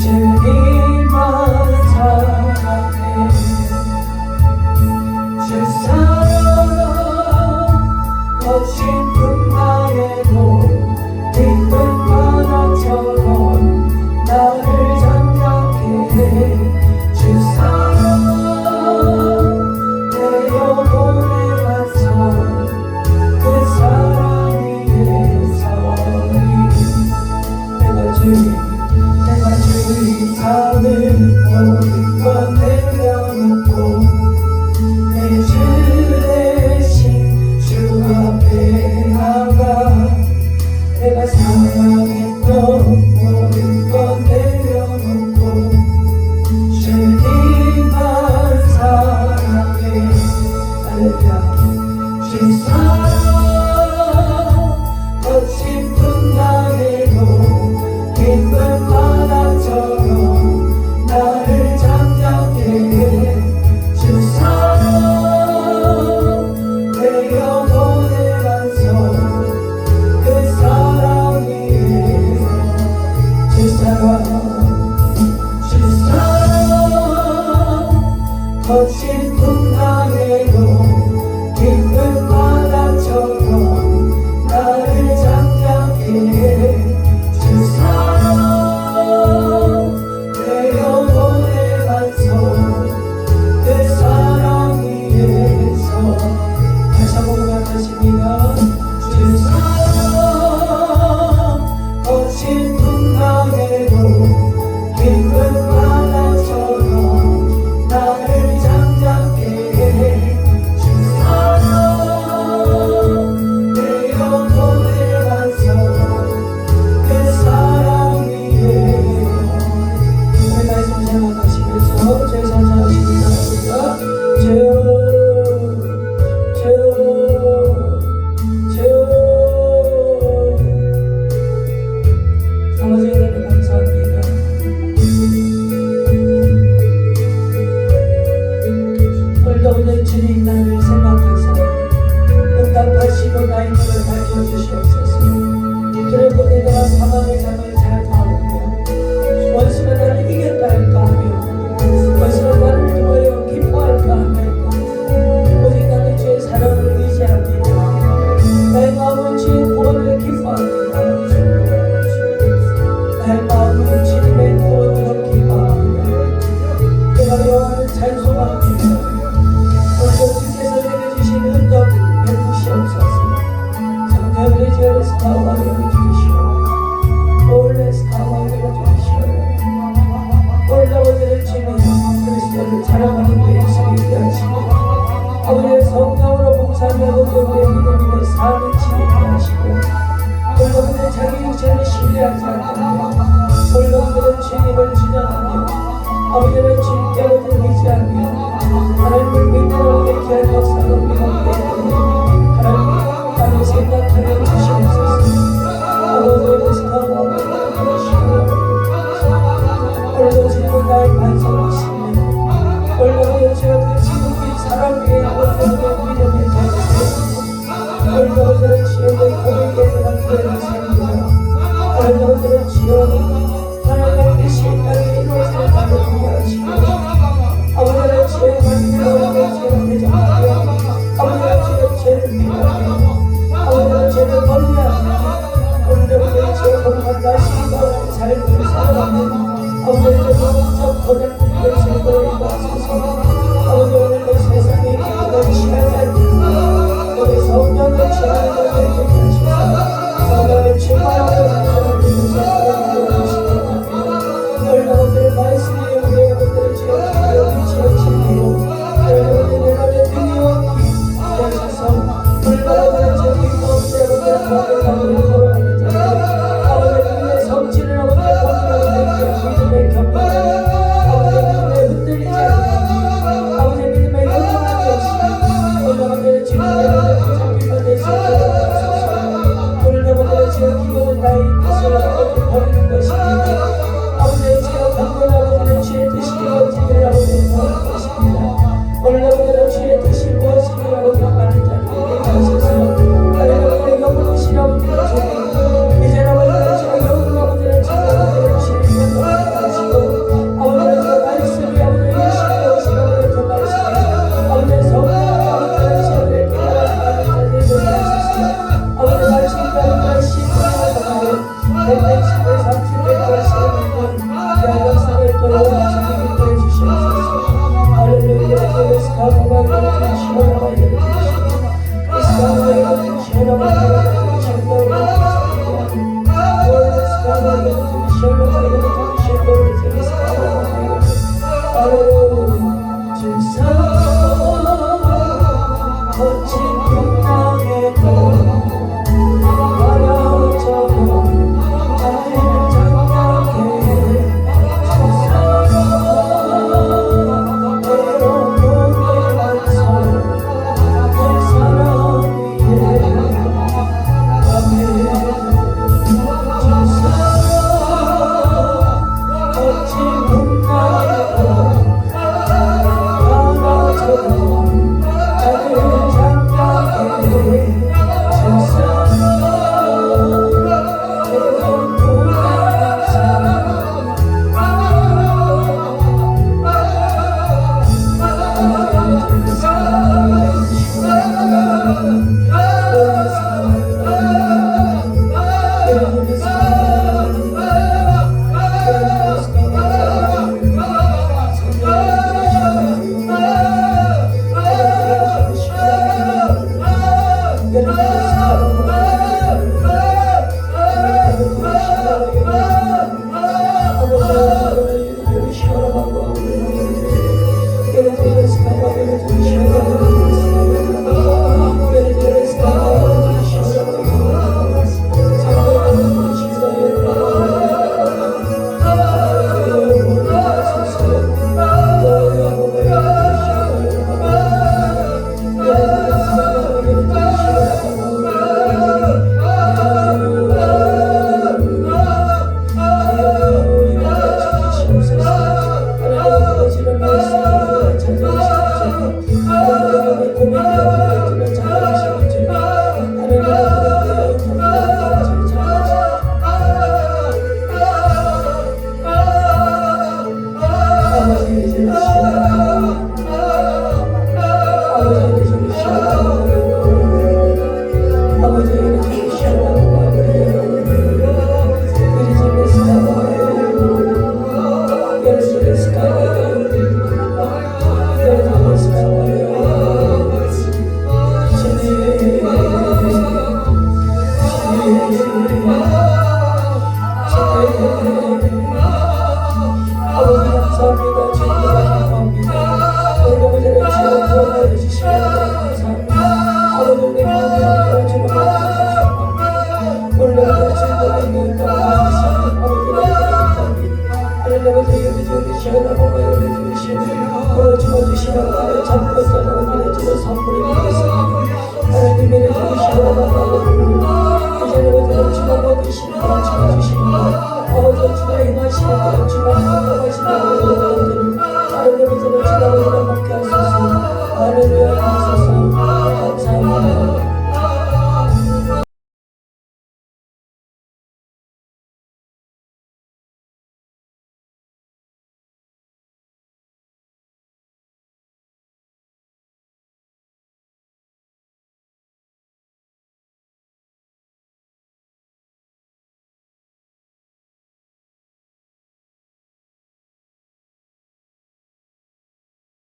주님만 사랑해. 주 사랑 거친 풍랑에도 깊은 바다처럼 나를 잠잠케 해. 주 사랑 내 영혼에 맞서 그 사랑 위에 서리. 내가 주인 사는 모든 것 내려놓고 내 주 대신 주 앞에 나가. 내가 사랑했던 모든 것 내려놓고 주님만 사랑해. 할렐루야. 주 사랑 거친 풍랑에도 깊은 바다처럼 나를 잠잠케 해. 주 사랑 내 영혼에 반성 그 사랑 위에. 주 사랑 거친 풍랑에도 깊은 바다처럼 나를 잠잠케 해. 주 사랑 내 영혼에 반성 그 사랑 위에서. 다시 한번 고백하십니다. 주 사랑 거친 풍랑에도 깊은 바다처럼 나를 잠잠케 해. 주 사랑 내 영혼에 반성 그 사랑 위에. 우리 말씀 생각하시면서 제 찬양하시기 바랍니다. 아버지를 감사합니다. 오늘도 오늘 주님 나를 생각하사 응답하시고 나의 눈을 밝혀주시옵소서. 두렵고 내가 사망의 잠을 잘 타오며 원수가 나를 이겼다 할까 하며 원수가 나를 두어요 기뻐할까 하며 오직 나는 주의 사랑을 의지합니다. 나의 마음은 주의 구원을 기뻐합니다. 나의 마음은 주님의 구원으로 기뻐합니다. 내가 여호와를 찬송합니다. 오늘 주께서 내게 주신 은덕 베푸시옵소서. 성령의 죄를 스타와 되어 주시오. 올레 스타와 되어 주시오. 포기하지 않고 올라오는 주님을 주장하며 아버지는 주님께 모든 의지하며 하나님을 믿는 우리의 귀한 역사가 우리 가운데 있기를 하나님 나를 생각하여 주시옵소서. 아버지의 스타와 오늘도 주님은 나의 반석이시며 오늘도 주여 그 지극히 사랑 위에 아버지의 믿음의 대주세요. 오늘도 주여 내 고백에 대한 기회를 세우며 오늘도 주여 하나님의 뜻이 땅에 이루어지는 날을 보게 하시고 아버지의 주의 말씀으로 주의 대적하며 아버지의 주의 죄를 피하며 아버지의 죄를 멀리하며 오늘도 주의 거룩한 나시고 삶을 살아가며 아버지의 영적 고난들의 즐거움을 입어주소서. 아버지 오늘도 세상에 기쁨을 취하지 않고 우리 성령을 취하는 것을 기억하시고 성령을 충만하여 주시고 오늘도 말씀이 우리의 것들을 지어주시고 지어주시고 오늘도 내 안에 등이와 귀 하셔서 오늘도 저기 가운데 거듭남을 걸어가는 자들 아버지 우리의 성질을 아버지 믿음의 경건을 아버지 믿음에 흔들리지 않고 아버지 믿음에 영원한 것이 오늘도 주님의 붙잡기만 해서 오늘도 주여 기도는 나의 뜻을 아버지 버리는 것입니다. 아버지 주여 경건 아버지는 주의 뜻이 이루어지기를 아버지 구하는 것입니다. 오늘도 주의 뜻이 무엇이기를 아버지 많은 자들에게 가셔서 하나님의 영원하신 아버지의 주님 이제 아버지는 주여 영원 아버지를 찾아오기를 주님의 하시고 아버지는 그 말씀이 아버지의 신뢰하시고 그 말씀이 아버지의 성령 아버지의 시험을 깨달아 하는 자들이 되게 하소서. 아버지 말씀과 신뢰하고 내 신의 30대과 시험을 양력상을 돌아오는 주님이 되어주시옵소서. 할렐루야. 스카바가 이렇게 시원하게 이루어주시고 스카바가 이렇게 시원하게 이루어주시고 스카바가 이렇게 시원하게 이루어주시고 스카바가 이렇게 주사 거친 풍랑에도 바라보죠 나를 장악해 주사 외로움의 완성 주시라고 잡고 있다가 주는 선물을 드리겠습니다. 하나님 이래 주시라고 이제는 주가 먹이시는